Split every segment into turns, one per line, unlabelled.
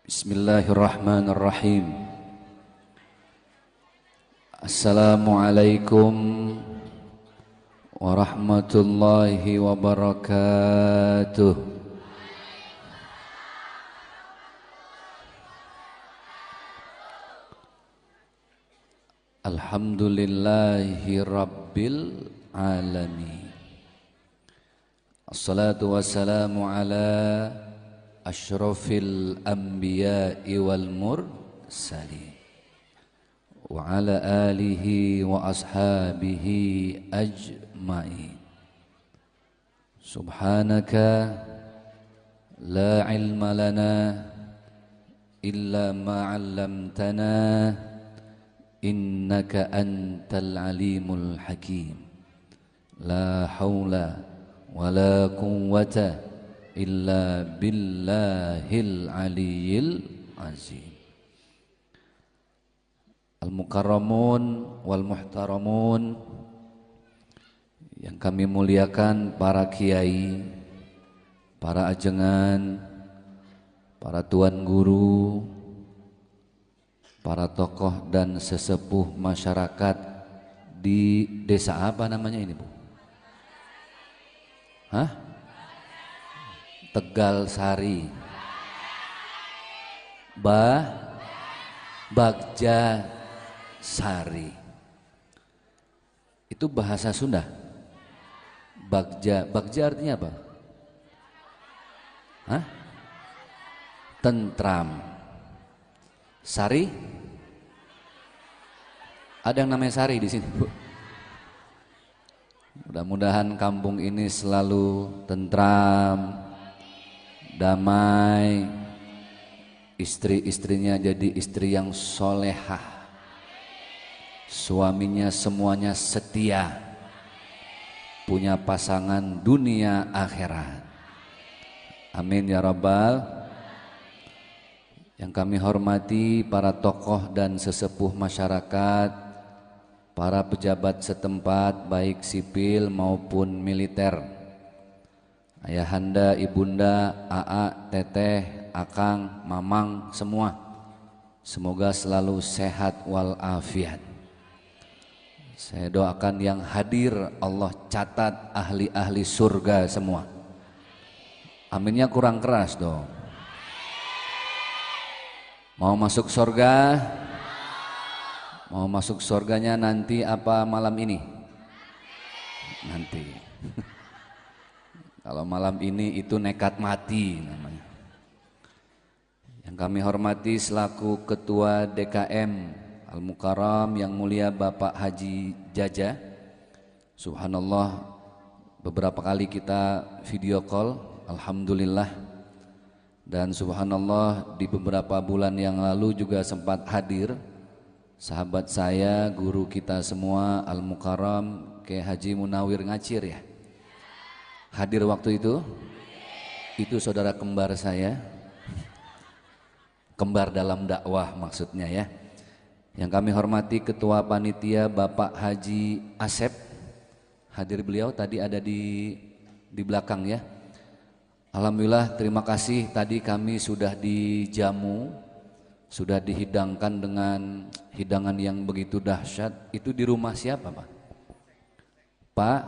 Bismillahirrahmanirrahim. Assalamualaikum warahmatullahi wabarakatuh. Alhamdulillahi rabbil alamin. Assalatu wassalamu ala asyrafil anbiya'i wal mursalin wa ala alihi wa ashabihi ajma'in. Subhanaka la ilma lana illa ma 'allamtana innaka antal alimul hakim. La haula wa la quwwata illa billahil aliyyil azim. Al-mukarramun wal muhtaramun, yang kami muliakan para kiai, para ajengan, para tuan guru, para tokoh dan sesepuh masyarakat di desa apa namanya ini, Bu? Hah? Tegal Sari, Bagja Sari. Itu bahasa Sunda. Bagja artinya apa? Hah? Tentram. Sari? Ada yang namanya Sari di sini, Bu? Mudah-mudahan kampung ini selalu tentram, damai, istri-istrinya jadi istri yang solehah, suaminya semuanya setia, punya pasangan dunia akhirat. Amin ya rabbal. Yang kami hormati para tokoh dan sesepuh masyarakat, para pejabat setempat baik sipil maupun militer, ayahanda, ibunda, aa, teteh, akang, mamang, semua, semoga selalu sehat walafiat. Saya doakan yang hadir Allah catat ahli-ahli surga semua. Aminnya kurang keras dong. Mau masuk surga? Mau masuk surganya nanti apa malam ini? Nanti. Kalau malam ini itu nekat mati namanya. Yang kami hormati selaku Ketua DKM Al-Mukarram yang mulia Bapak Haji Jaja. Subhanallah, beberapa kali kita video call, alhamdulillah. Dan subhanallah di beberapa bulan yang lalu juga sempat hadir sahabat saya, guru kita semua Al-Mukarram, Kiai Haji Munawir Ngacir ya. Hadir waktu itu saudara kembar saya, kembar dalam dakwah maksudnya ya. Yang kami hormati Ketua Panitia Bapak Haji Asep, hadir beliau tadi ada di belakang ya. Alhamdulillah, terima kasih, tadi kami sudah dijamu, sudah dihidangkan dengan hidangan yang begitu dahsyat. Itu di rumah siapa Pak? Pak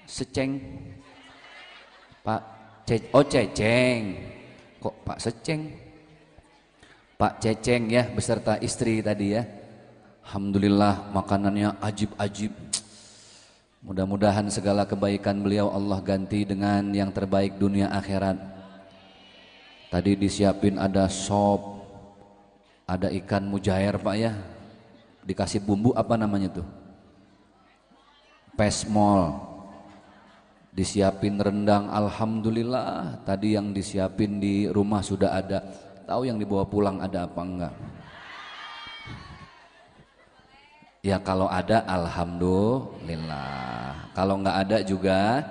Seceng, Pak Ceceng, kok Pak Seceng? Pak Ceceng ya beserta istri tadi ya. Alhamdulillah makanannya ajib-ajib. Mudah-mudahan segala kebaikan beliau Allah ganti dengan yang terbaik dunia akhirat. Tadi disiapin ada sop, ada ikan mujair Pak ya. Dikasih bumbu apa namanya tuh? Pesmol. Disiapin rendang, alhamdulillah. Tadi yang disiapin di rumah sudah ada. Tahu yang dibawa pulang ada apa enggak? Ya kalau ada alhamdulillah. Kalau enggak ada juga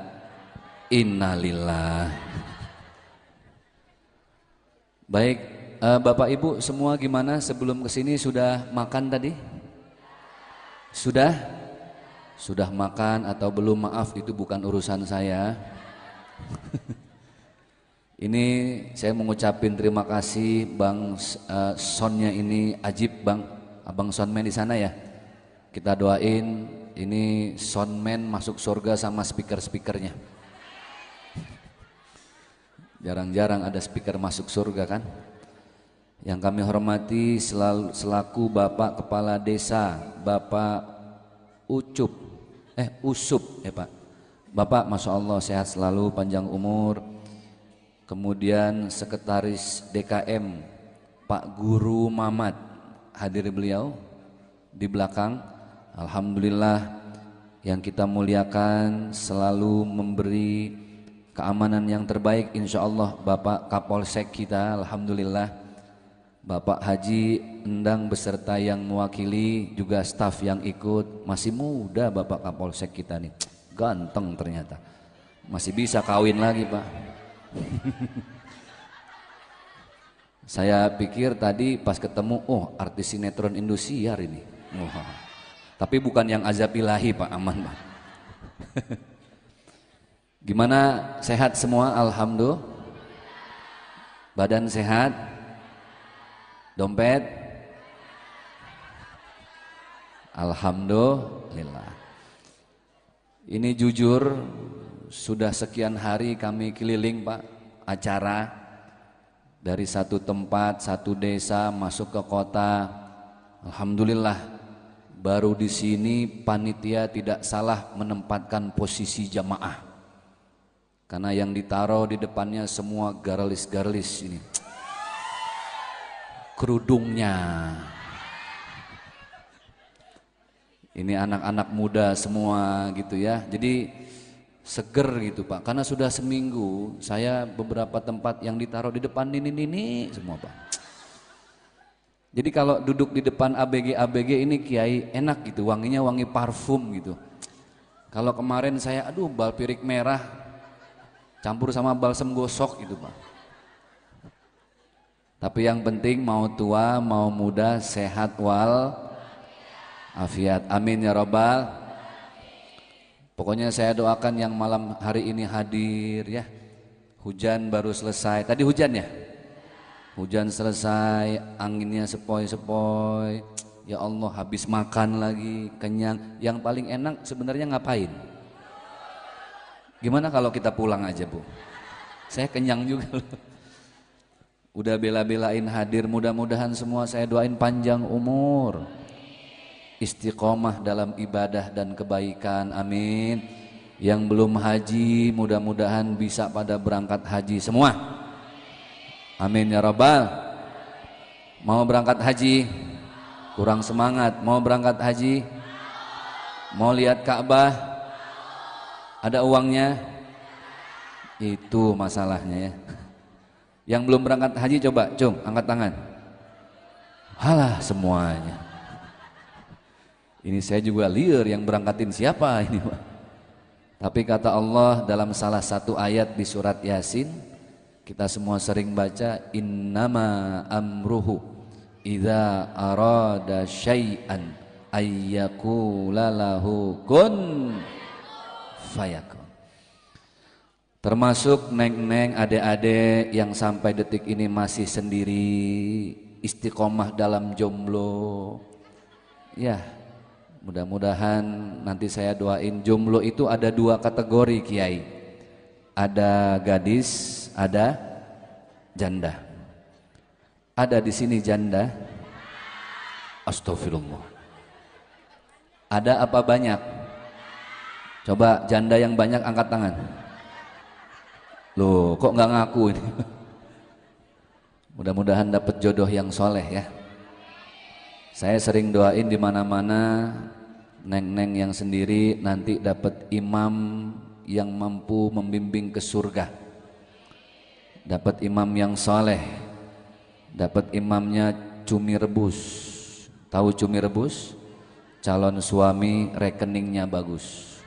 innalillah. Baik, Bapak Ibu semua gimana sebelum kesini sudah makan tadi? Sudah? Sudah makan atau belum, maaf itu bukan urusan saya. Ini saya mengucapin terima kasih Bang Sonnya ini ajib Bang, Abang Sonman di sana ya. Kita doain ini Sonman masuk surga sama speaker-speakernya. Jarang-jarang ada speaker masuk surga kan. Yang kami hormati selaku Bapak Kepala Desa, Bapak Usup ya Pak. Bapak Masya Allah sehat selalu, panjang umur. Kemudian Sekretaris DKM Pak Guru Mamat, hadir beliau di belakang. Alhamdulillah yang kita muliakan selalu memberi keamanan yang terbaik insya Allah Bapak Kapolsek kita. Alhamdulillah Bapak Haji Endang beserta yang mewakili, juga staf yang ikut. Masih muda Bapak Kapolsek kita nih, ganteng ternyata, masih bisa kawin lagi Pak. Saya pikir tadi pas ketemu, oh artis sinetron Indosiar ini. Tapi bukan yang azab ilahi Pak, aman Pak. Gimana, sehat semua? Alhamdulillah. Badan sehat? Dompet? Alhamdulillah. Ini jujur, sudah sekian hari kami keliling Pak, acara dari satu tempat, satu desa masuk ke kota. Alhamdulillah baru di sini panitia tidak salah menempatkan posisi jamaah, karena yang ditaruh di depannya semua garlis-garlis ini, kerudungnya. Ini anak-anak muda semua gitu ya, jadi seger gitu Pak, karena sudah seminggu saya beberapa tempat yang ditaruh di depan ini semua Pak. Jadi kalau duduk di depan ABG ini Kiai enak gitu, wanginya wangi parfum gitu. Kalau kemarin saya balpirik merah campur sama balsem gosok gitu Pak. Tapi yang penting mau tua mau muda sehat wal afiat, amin ya robbal. Pokoknya saya doakan yang malam hari ini hadir ya. Hujan baru selesai. Tadi hujan ya? Hujan selesai, anginnya sepoi-sepoi. Ya Allah, habis makan lagi, kenyang. Yang paling enak sebenarnya ngapain? Gimana kalau kita pulang aja Bu? Saya kenyang juga loh. Udah bela-belain hadir, mudah-mudahan semua saya doain panjang umur, istiqomah dalam ibadah dan kebaikan, amin. Yang belum haji mudah-mudahan bisa pada berangkat haji semua, amin ya rabbal. Mau berangkat haji? Kurang semangat. Mau berangkat haji? Mau lihat Ka'bah? Ada uangnya? Itu masalahnya ya. Yang belum berangkat haji coba cung angkat tangan. Halah semuanya. Ini saya juga liar yang berangkatin siapa ini Pak. Tapi kata Allah dalam salah satu ayat di surat Yasin, kita semua sering baca, innama amruhu idza arada syai'an ayyaqula lahu kun fayakun. Termasuk neng-neng, adek-adek yang sampai detik ini masih sendiri, istiqomah dalam jomblo. Ya, mudah-mudahan nanti saya doain. Jomblo itu ada dua kategori Kiai, ada gadis, ada janda. Ada di sini janda? Astagfirullah. Ada apa banyak? Coba janda yang banyak angkat tangan. Loh kok nggak ngaku ini? Mudah-mudahan dapat jodoh yang soleh ya. Saya sering doain di mana-mana, neng-neng yang sendiri nanti dapat imam yang mampu membimbing ke surga, dapat imam yang soleh, dapat imamnya cumi rebus. Tahu cumi rebus? Calon suami rekeningnya bagus.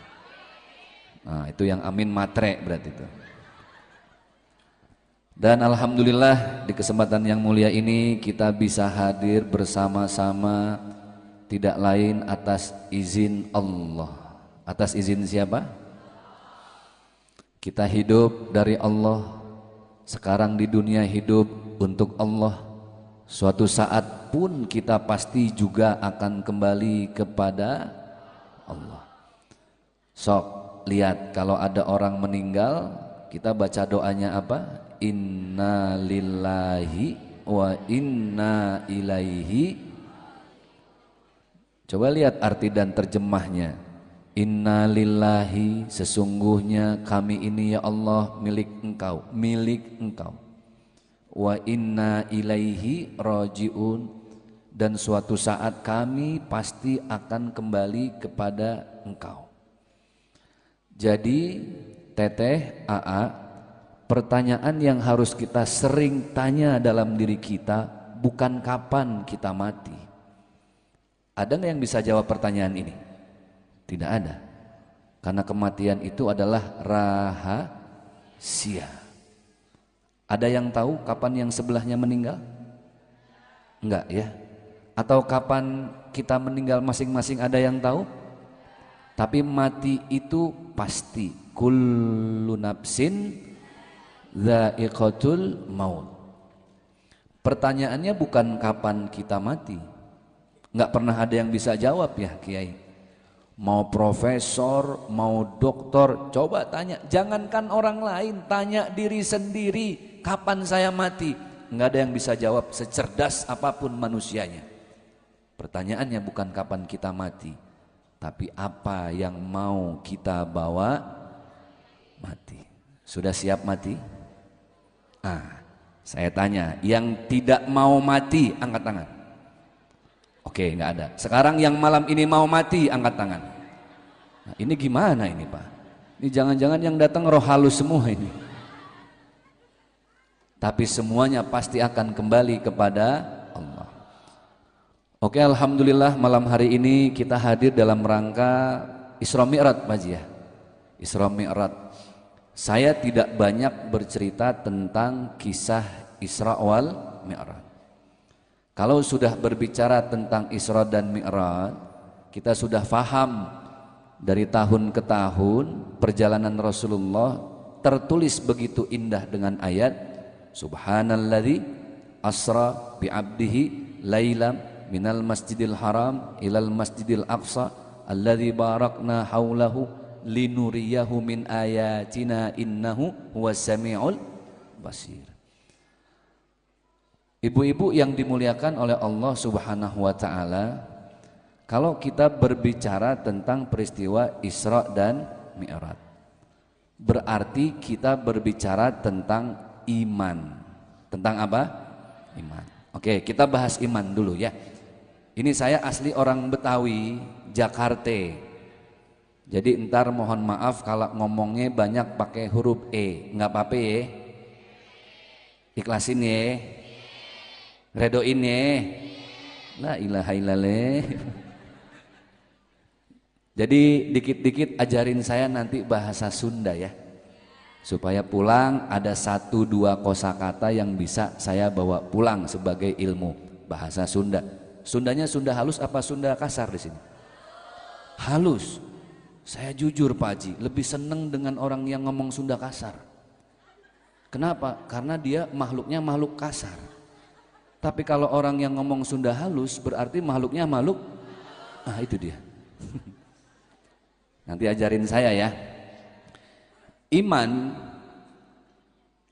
Nah itu yang amin matre berarti itu. Dan alhamdulillah di kesempatan yang mulia ini kita bisa hadir bersama-sama, tidak lain atas izin Allah. Atas izin siapa? Kita hidup dari Allah, sekarang di dunia hidup untuk Allah, suatu saat pun kita pasti juga akan kembali kepada Allah. Sok lihat kalau ada orang meninggal, kita baca doanya apa? Inna lillahi wa inna ilaihi. Coba lihat arti dan terjemahnya. Inna lillahi, sesungguhnya kami ini ya Allah milik engkau, milik engkau. Wa inna ilaihi rajiun, dan suatu saat kami pasti akan kembali kepada engkau. Jadi Teteh, AA, pertanyaan yang harus kita sering tanya dalam diri kita bukan kapan kita mati. Ada nggak yang bisa jawab pertanyaan ini? Tidak ada, karena kematian itu adalah rahasia. Ada yang tahu kapan yang sebelahnya meninggal? Enggak ya? Atau kapan kita meninggal masing-masing, ada yang tahu? Tapi mati itu pasti. Kullu nafsin dha'iqatul maut. Pertanyaannya bukan kapan kita mati. Enggak pernah ada yang bisa jawab ya Kiai. Mau profesor, mau doktor, coba tanya. Jangankan orang lain, tanya diri sendiri, kapan saya mati? Enggak ada yang bisa jawab, secerdas apapun manusianya. Pertanyaannya bukan kapan kita mati, tapi apa yang mau kita bawa mati. Sudah siap mati? Saya tanya, yang tidak mau mati angkat tangan. Oke, nggak ada. Sekarang yang malam ini mau mati angkat tangan. Nah, ini gimana ini Pak? Ini jangan-jangan yang datang roh halus semua ini. Tapi semuanya pasti akan kembali kepada Allah. Oke, alhamdulillah malam hari ini kita hadir dalam rangka Isra Mi'raj Pak Haji ya. Isra Mi'raj. Saya tidak banyak bercerita tentang kisah Isra wal Mi'raj. Kalau sudah berbicara tentang Isra dan Mi'raj, kita sudah faham dari tahun ke tahun perjalanan Rasulullah tertulis begitu indah dengan ayat Subhanalladzi asra bi'abdihi lailam minal masjidil haram ilal masjidil aqsa alladzi barakna haulahu linuriyahu min ayatina innahu huwas samiul basir. Ibu-ibu yang dimuliakan oleh Allah Subhanahu wa taala, kalau kita berbicara tentang peristiwa Isra dan Mi'raj, berarti kita berbicara tentang iman. Tentang apa? Iman. Oke, kita bahas iman dulu ya. Ini saya asli orang Betawi, Jakarta. Jadi entar mohon maaf kalau ngomongnya banyak pakai huruf E, nggak apa-apa ya. Ikhlasin ya. Redoin ya. La ilaha illallah. Jadi dikit-dikit ajarin saya nanti bahasa Sunda ya. Supaya pulang ada 1-2 kosakata yang bisa saya bawa pulang sebagai ilmu bahasa Sunda. Sundanya Sunda halus apa Sunda kasar di sini? Halus. Saya jujur Pak Haji, lebih seneng dengan orang yang ngomong Sunda kasar. Kenapa? Karena dia makhluknya makhluk kasar. Tapi kalau orang yang ngomong Sunda halus berarti makhluknya makhluk. Itu dia. Nanti ajarin saya ya. Iman.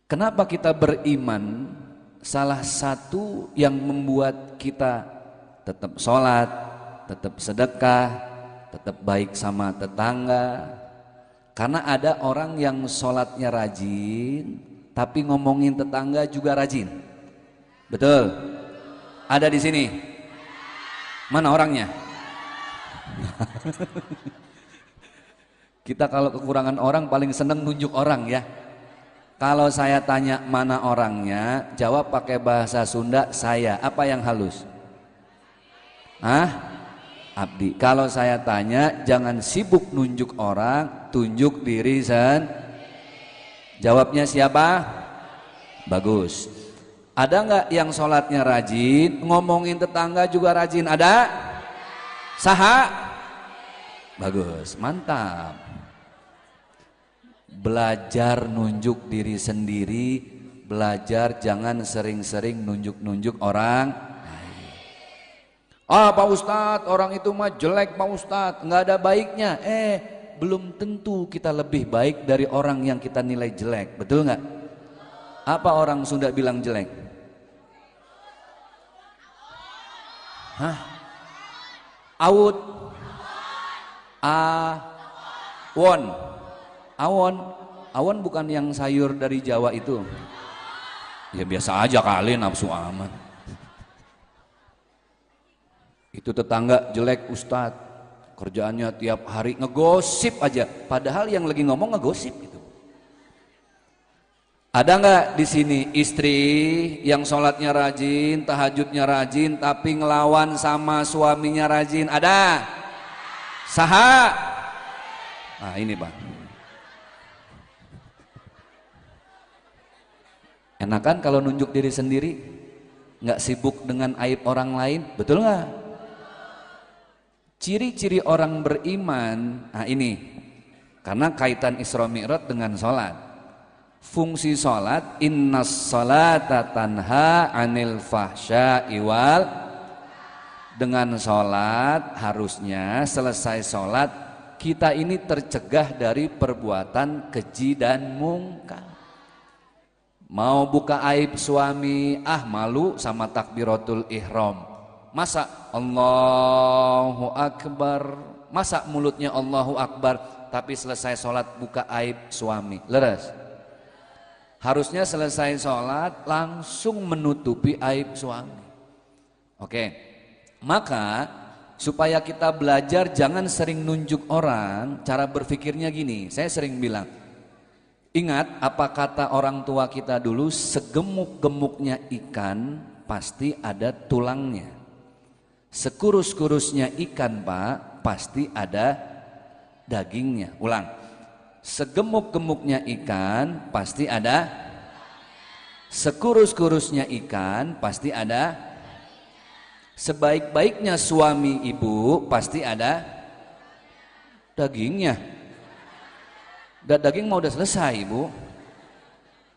Kenapa kita beriman? Salah satu yang membuat kita tetap sholat, tetap sedekah, tetap baik sama tetangga. Karena ada orang yang sholatnya rajin tapi ngomongin tetangga juga rajin. Betul? Ada di sini? Mana orangnya? Kita kalau kekurangan orang paling seneng nunjuk orang ya. Kalau saya tanya mana orangnya, jawab pakai bahasa Sunda saya. Apa yang halus? Abdi. Kalau saya tanya, jangan sibuk nunjuk orang, tunjuk diri Jawabnya siapa? Bagus. Ada nggak yang sholatnya rajin, ngomongin tetangga juga rajin? Ada? Saha? Bagus, mantap. Belajar nunjuk diri sendiri belajar jangan sering-sering nunjuk-nunjuk orang. Ah Pak Ustadz, orang itu mah jelek Pak Ustadz, nggak ada baiknya. Belum tentu kita lebih baik dari orang yang kita nilai jelek, betul nggak? Apa orang Sunda bilang jelek? Hah? Awut, awon, awon, awon bukan yang sayur dari Jawa itu. Ya biasa aja kali, nafsu amat. Itu tetangga jelek Ustadz, kerjaannya tiap hari ngegosip aja, padahal yang lagi ngomong ngegosip itu. Ada nggak di sini istri yang sholatnya rajin, tahajudnya rajin, tapi ngelawan sama suaminya rajin? Ada? Saha? Nah ini Pak. Enakan kalau nunjuk diri sendiri, nggak sibuk dengan aib orang lain, betul nggak? Ciri-ciri orang beriman, nah ini, karena kaitan Isra Mi'raj dengan sholat. Fungsi sholat, innas sholata tanha anil fahsya'i wal. Dengan sholat harusnya selesai sholat kita ini tercegah dari perbuatan keji dan mungkar. Mau buka aib suami, malu sama takbiratul ihram. Masa Allahu Akbar, masa mulutnya Allahu Akbar, tapi selesai sholat buka aib suami, leres. Harusnya selesai sholat langsung menutupi aib suami. Oke, maka supaya kita belajar jangan sering nunjuk orang, cara berpikirnya gini, saya sering bilang, ingat apa kata orang tua kita dulu, segemuk-gemuknya ikan pasti ada tulangnya. Sekurus-kurusnya ikan Pak pasti ada dagingnya. Ulang, segemuk-gemuknya ikan pasti ada, sekurus-kurusnya ikan pasti ada, sebaik-baiknya suami ibu pasti ada dagingnya. Daging mau udah selesai ibu.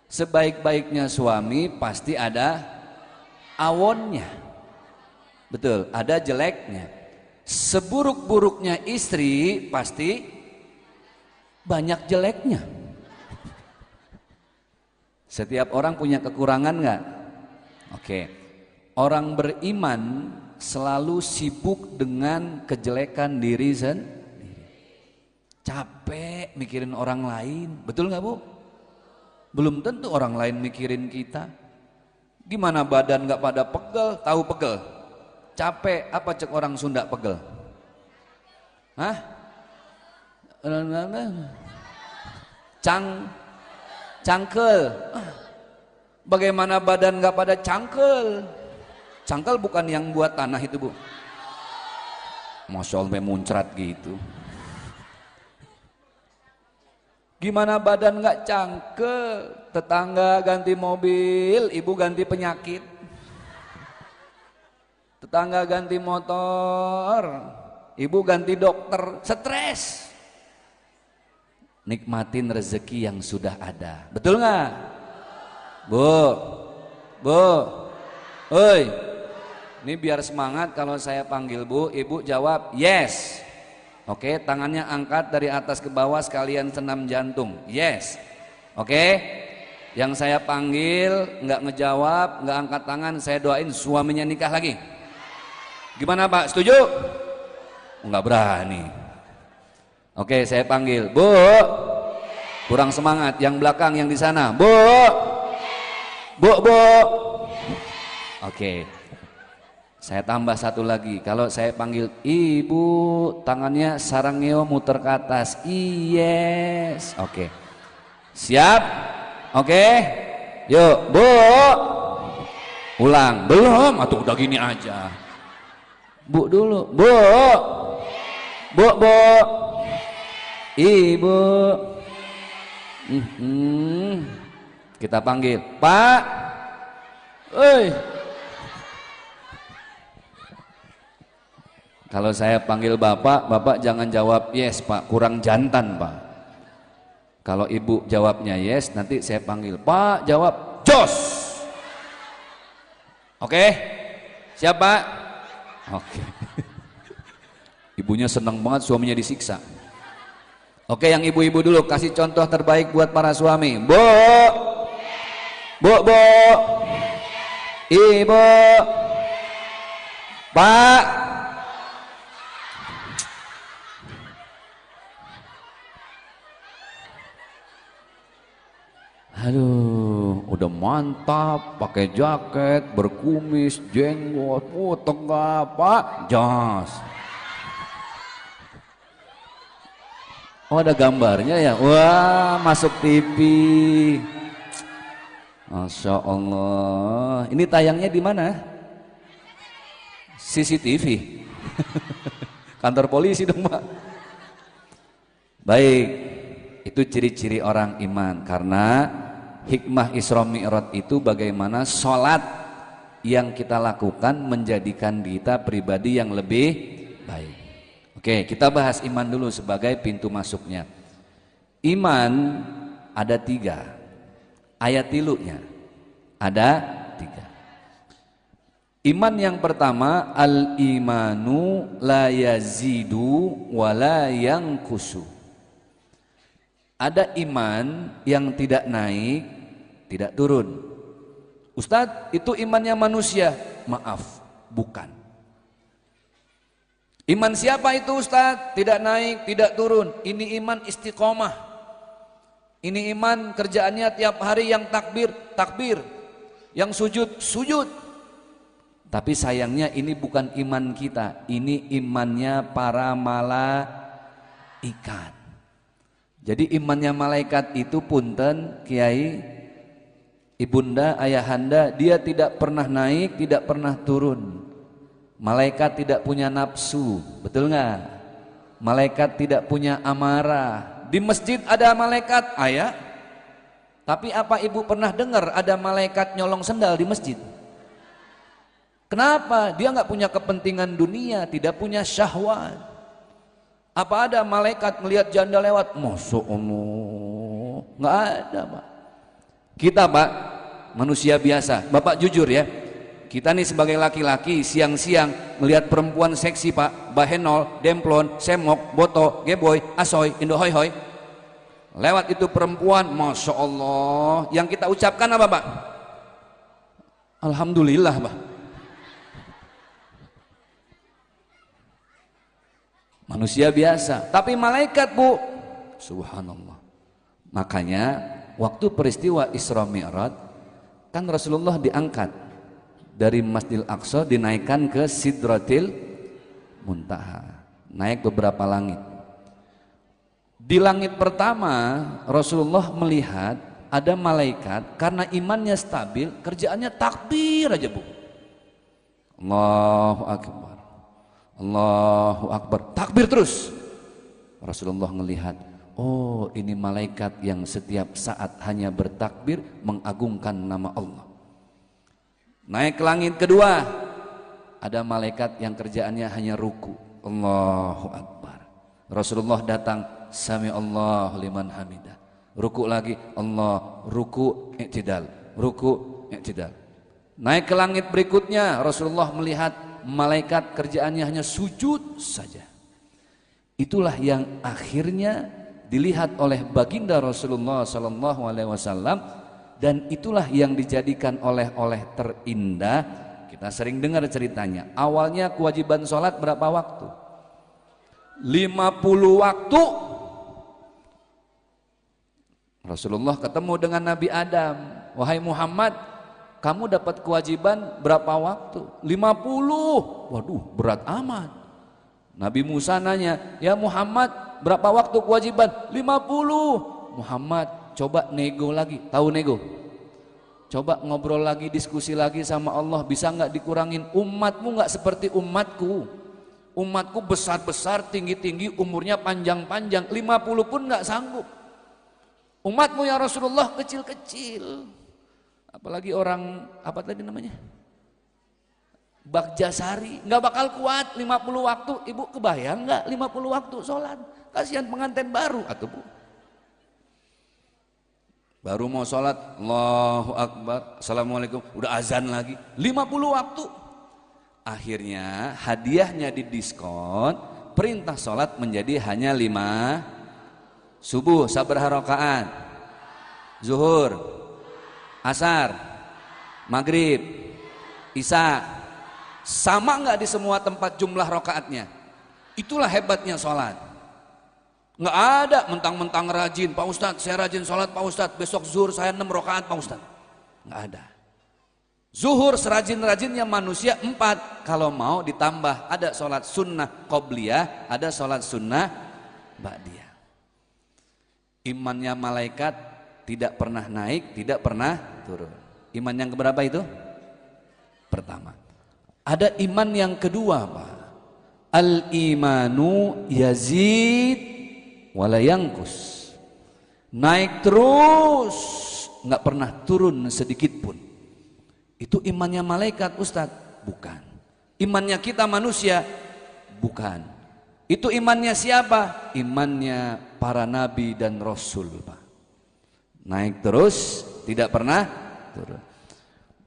Sebaik-baiknya suami pasti ada awonnya. Betul, ada jeleknya. Seburuk-buruknya istri pasti banyak jeleknya. Setiap orang punya kekurangan nggak? Oke. Orang beriman selalu sibuk dengan kejelekan diri sendiri. Capek mikirin orang lain, betul nggak Bu? Belum tentu orang lain mikirin kita. Gimana badan nggak pada pegel? Tahu pegel? Capek, apa cek orang Sunda pegel? Hah? Cangkel. Bagaimana badan nggak pada cangkel? Cangkel bukan yang buat tanah itu Bu. Masya Allah muncrat gitu. Gimana badan nggak cangkel? Tetangga ganti mobil, ibu ganti penyakit. Tetangga ganti motor, ibu ganti dokter, stres. Nikmatin rezeki yang sudah ada, betul nggak? Bu, oi, ini biar semangat kalau saya panggil Bu, ibu jawab yes. Oke, tangannya angkat dari atas ke bawah sekalian senam jantung, yes. Oke, yang saya panggil nggak ngejawab, nggak angkat tangan, saya doain suaminya nikah lagi. Gimana Pak, setuju? Enggak berani. Oke, saya panggil, Bu. Kurang semangat, yang belakang, yang di sana, Bu. Bu. Oke, saya tambah satu lagi. Kalau saya panggil ibu, tangannya sarangnya muter ke atas, yes. Oke, siap? Oke, yuk Bu. Ulang, belum? Atau udah gini aja. Bu dulu, Bu, Ibu. Kita panggil, Pak. Oi. Kalau saya panggil Bapak, Bapak jangan jawab yes Pak, kurang jantan Pak. Kalau Ibu jawabnya yes, nanti saya panggil, Pak jawab jos. Oke, siapa? Oke. Ibunya senang banget suaminya disiksa. Oke, yang ibu-ibu dulu, kasih contoh terbaik buat para suami. Bu, bu, ibu, pak. Aduh, udah mantap, pakai jaket, berkumis, jenggot, tegap, pak, jos. Oh, ada gambarnya ya? Wah, masuk TV. Masya Allah. Ini tayangnya di mana? CCTV. Kantor polisi dong, Pak. Baik, itu ciri-ciri orang iman. Karena hikmah Isra Mi'raj itu bagaimana sholat yang kita lakukan menjadikan kita pribadi yang lebih baik. Oke, kita bahas iman dulu sebagai pintu masuknya. Iman ada 3, ayat tilunya ada 3. Iman yang pertama, al-imanu la yazidu wa la yankusu. Ada iman yang tidak naik, tidak turun. Ustadz, itu imannya manusia. Maaf, bukan. Iman siapa itu Ustadz? Tidak naik, tidak turun. Ini iman istiqomah. Ini iman kerjaannya tiap hari yang takbir, takbir. Yang sujud, sujud. Tapi sayangnya ini bukan iman kita. Ini imannya para malaikat. Jadi imannya malaikat itu punten, Kiai, Ibunda, Ayahanda, dia tidak pernah naik, tidak pernah turun. Malaikat tidak punya nafsu, betul nggak? Malaikat tidak punya amarah. Di masjid ada malaikat, ayah. Tapi apa ibu pernah dengar ada malaikat nyolong sendal di masjid? Kenapa? Dia nggak punya kepentingan dunia, tidak punya syahwat. Apa ada malaikat melihat janda lewat? Masya Allah, nggak ada, Pak. Kita, Pak, manusia biasa. Bapak jujur ya. Kita nih sebagai laki-laki siang-siang melihat perempuan seksi, Pak, bahenol, demplon, semok, boto, geboy, asoy, indohoy-hoy. Lewat itu perempuan, Masya Allah. Yang kita ucapkan apa, Pak? Alhamdulillah, Pak. Manusia biasa. Tapi malaikat, Bu, subhanallah. Makanya waktu peristiwa Isra Mi'raj kan Rasulullah diangkat dari Masjidil Aqsa, dinaikkan ke Sidratil Muntaha, naik beberapa langit. Di langit pertama Rasulullah melihat ada malaikat, karena imannya stabil, kerjaannya takbir aja, Bu. Allahu Akbar, Allahu Akbar, takbir terus. Rasulullah melihat, oh ini malaikat yang setiap saat hanya bertakbir mengagungkan nama Allah. Naik ke langit kedua, ada malaikat yang kerjaannya hanya ruku. Allahu Akbar. Rasulullah datang, sami Allahu liman hamidah. Ruku lagi, Allah, ruku i'tidal, ruku i'tidal. Naik ke langit berikutnya, Rasulullah melihat malaikat kerjaannya hanya sujud saja. Itulah yang akhirnya dilihat oleh baginda Rasulullah sallallahu alaihi wasallam. Dan itulah yang dijadikan oleh-oleh terindah. Kita sering dengar ceritanya. Awalnya kewajiban sholat berapa waktu? 50 waktu. Rasulullah ketemu dengan Nabi Adam. Wahai Muhammad, kamu dapat kewajiban berapa waktu? 50. Waduh, berat amat. Nabi Musa nanya, ya Muhammad, berapa waktu kewajiban? 50. Muhammad, coba nego lagi, tahu nego? Coba ngobrol lagi, diskusi lagi sama Allah, bisa nggak dikurangin? Umatmu nggak seperti umatku. Umatku besar-besar, tinggi-tinggi, umurnya panjang-panjang, 50 pun nggak sanggup. Umatmu ya Rasulullah kecil-kecil. Apalagi orang, apa tadi namanya? Bagjasari, nggak bakal kuat 50 waktu. Ibu kebayang nggak 50 waktu sholat? Kasihan pengantin baru, atuh Bu. Baru mau sholat, Allahu Akbar, Assalamualaikum, udah azan lagi, 50 waktu. Akhirnya hadiahnya didiskon, perintah sholat menjadi hanya 5. Subuh sabar rakaat, zuhur, asar, maghrib, isya. Sama nggak di semua tempat jumlah rakaatnya? Itulah hebatnya sholat. Nggak ada mentang-mentang rajin, Pak Ustadz saya rajin sholat Pak Ustadz, besok zuhur saya 6 rakaat Pak Ustadz. Nggak ada. Zuhur serajin-rajinnya manusia 4, kalau mau ditambah ada sholat sunnah qobliyah, ada sholat sunnah ba'diyah. Imannya malaikat tidak pernah naik, tidak pernah turun. Iman yang keberapa itu? Pertama. Ada iman yang kedua, Pak. Al-imanu yazid wala yangkus. Naik terus, nggak pernah turun sedikit pun. Itu imannya malaikat, Ustadz? Bukan. Imannya kita manusia? Bukan. Itu imannya siapa? Imannya para nabi dan rasul, Pak. Naik terus, tidak pernah turun.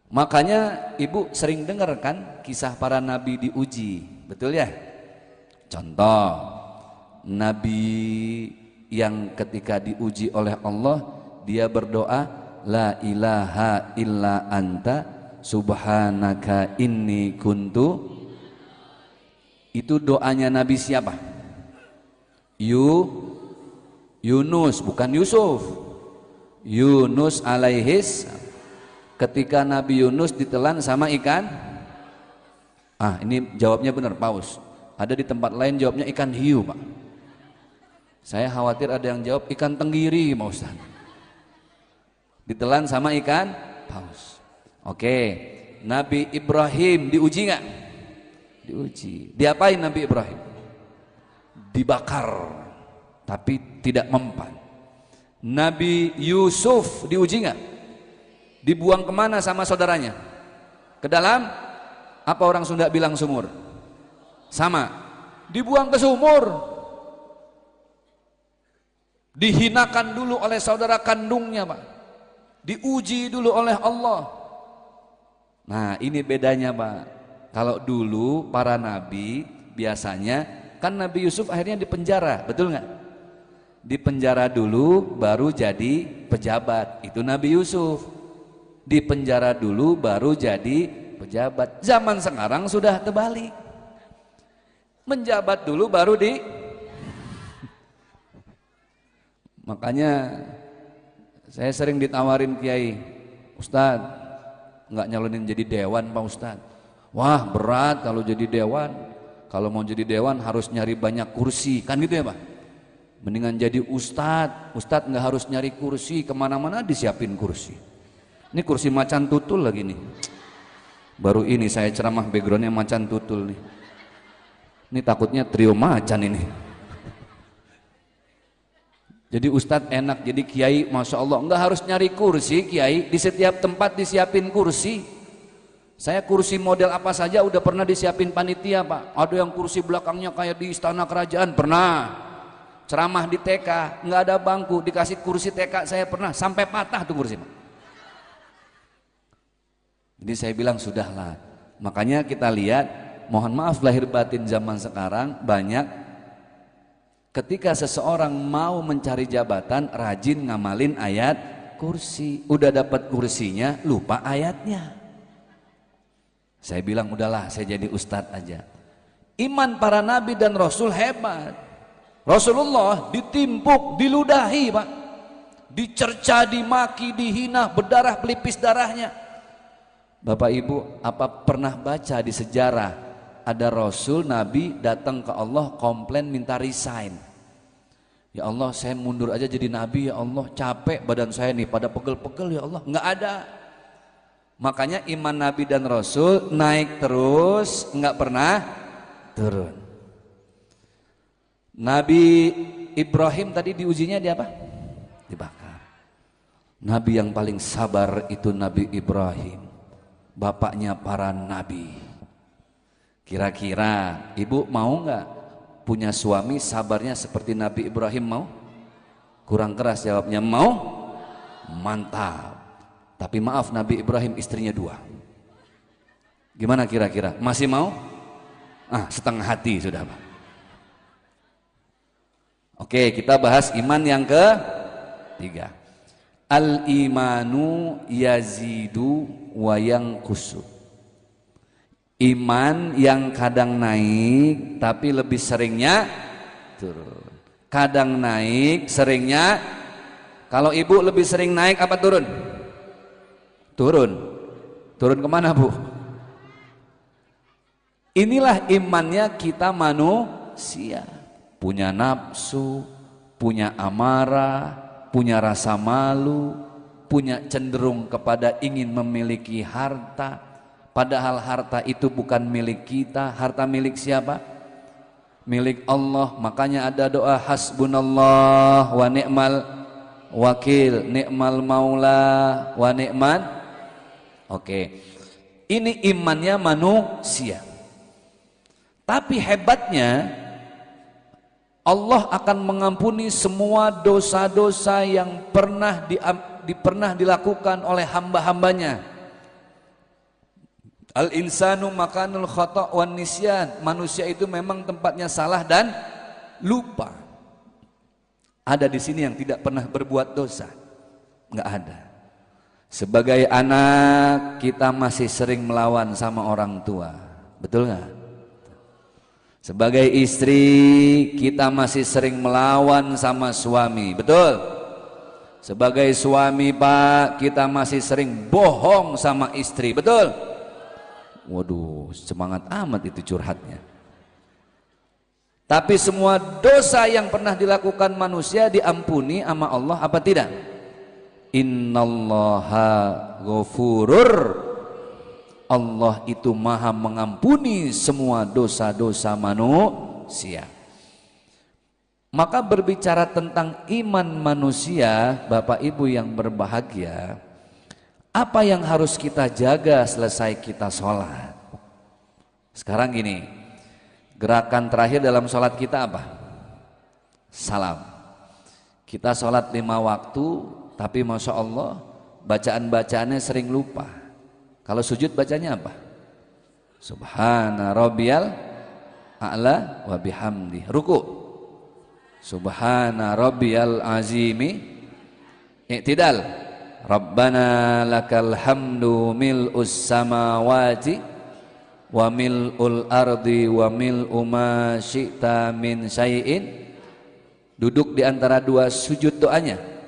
Makanya ibu sering dengar kan kisah para nabi diuji, betul ya? Contoh, nabi yang ketika diuji oleh Allah, dia berdoa, la ilaha illa anta subhanaka inni kuntu. Itu doanya nabi siapa? Yunus, bukan Yusuf. Yunus alaihis. Ketika Nabi Yunus ditelan sama ikan, ini jawabnya benar, paus. Ada di tempat lain jawabnya ikan hiu, Pak. Saya khawatir ada yang jawab ikan tenggiri, Pak Ustaz. Ditelan sama ikan paus. Oke, Nabi Ibrahim diuji nggak? Diuji. Diapain Nabi Ibrahim? Dibakar, tapi tidak mempan. Nabi Yusuf diuji nggak? Dibuang kemana sama saudaranya? Ke dalam, apa orang Sunda bilang, sumur? Sama, dibuang ke sumur. Dihinakan dulu oleh saudara kandungnya, Pak. Diuji dulu oleh Allah. Nah, ini bedanya, Pak. Kalau dulu para nabi biasanya kan Nabi Yusuf akhirnya dipenjara, betul nggak? Dipenjara dulu baru jadi pejabat. Itu Nabi Yusuf. Dipenjara dulu baru jadi pejabat. Zaman sekarang sudah terbalik. Menjabat dulu baru di. Makanya saya sering ditawarin kiai, Ustadz, nggak nyalonin jadi dewan Pak Ustadz. Wah berat kalau jadi dewan. Kalau mau jadi dewan harus nyari banyak kursi, kan gitu ya Pak? Mendingan jadi ustadz. Ustadz nggak harus nyari kursi, kemana-mana disiapin kursi. Ini kursi macan tutul lagi nih. Baru ini saya ceramah backgroundnya macan tutul nih. Ini takutnya trio macan ini. Jadi ustadz enak, jadi kiai masya Allah nggak harus nyari kursi kiai, di setiap tempat disiapin kursi. Saya kursi model apa saja udah pernah disiapin panitia Pak. Ada yang kursi belakangnya kayak di istana kerajaan, pernah. Ceramah di TK nggak ada bangku, dikasih kursi TK saya pernah, sampai patah tuh kursi Pak. Jadi saya bilang sudahlah. Makanya kita lihat, mohon maaf lahir batin zaman sekarang banyak ketika seseorang mau mencari jabatan rajin ngamalin ayat kursi. Udah dapat kursinya lupa ayatnya. Saya bilang udahlah saya jadi ustadz aja. Iman para nabi dan rasul hebat. Rasulullah ditimpuk, diludahi Pak, dicerca, dimaki, dihina, berdarah pelipis darahnya. Bapak Ibu, apa pernah baca di sejarah ada Rasul Nabi datang ke Allah komplain minta resign? Ya Allah saya mundur aja jadi Nabi ya Allah, capek badan saya nih pada pegel-pegel ya Allah. Nggak ada. Makanya iman Nabi dan Rasul naik terus, nggak pernah turun. Nabi Ibrahim tadi diujinya di apa? Dibakar. Nabi yang paling sabar itu Nabi Ibrahim, bapaknya para nabi. Kira-kira ibu mau nggak punya suami sabarnya seperti Nabi Ibrahim? Mau? Kurang keras jawabnya, mau? Mantap. Tapi maaf, Nabi Ibrahim istrinya 2. Gimana kira-kira? Masih mau? Setengah hati sudah, Pak. Oke, kita bahas iman yang ke-3. Al-imanu yazidu wa yanqusu. Iman yang kadang naik tapi lebih seringnya turun. Kadang naik, seringnya, kalau ibu lebih sering naik apa turun? Turun. Turun kemana, Bu? Inilah imannya kita manusia. Punya nafsu, punya amarah, punya rasa malu, punya cenderung kepada ingin memiliki harta, padahal harta itu bukan milik kita. Harta milik siapa? Milik Allah. Makanya ada doa hasbunallah wa ni'mal wakil, ni'mal maula wa ni'man. Oke, ini imannya manusia. Tapi hebatnya Allah akan mengampuni semua dosa-dosa yang pernah dilakukan oleh hamba-hambanya. Al-insanu makanul khata' wan nisyan. Manusia itu memang tempatnya salah dan lupa. Ada di sini yang tidak pernah berbuat dosa? Enggak ada. Sebagai anak kita masih sering melawan sama orang tua. Betul enggak? Sebagai istri kita masih sering melawan sama suami, betul? Sebagai suami, Pak, kita masih sering bohong sama istri, betul? Waduh, semangat amat itu curhatnya. Tapi semua dosa yang pernah dilakukan manusia diampuni sama Allah apa tidak? Innallaha ghafurur. Allah itu maha mengampuni semua dosa-dosa manusia. Maka berbicara tentang iman manusia, Bapak Ibu yang berbahagia, apa yang harus kita jaga selesai kita sholat? Sekarang gini, gerakan terakhir dalam sholat kita apa? Salam. Kita sholat 5 waktu, tapi Masya Allah bacaan-bacaannya sering lupa. Kalau sujud bacanya apa? Subhana rabbiyal a'la wa bihamdi. Ruku. Subhana rabbiyal azimi. I'tidal. Rabbana lakal hamdu mil'us samawati wa mil'ul ardi wa mil'u ma syi'ta min syai'in. Duduk di antara 2 sujud doanya.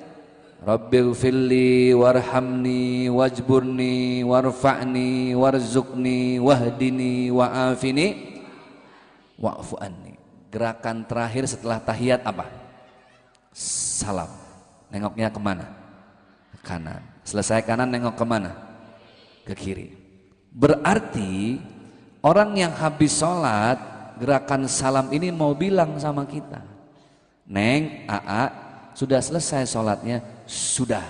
Rabbighfirli warhamni wajburni warfa'ni warzuqni wahdini wa'afini wa'fu anni. Gerakan terakhir setelah tahiyat apa? Salam. Nengoknya kemana? Ke kanan. Selesai kanan nengok kemana? Ke kiri. Berarti orang yang habis sholat, gerakan salam ini mau bilang sama kita, Neng, sudah selesai sholatnya? Sudah.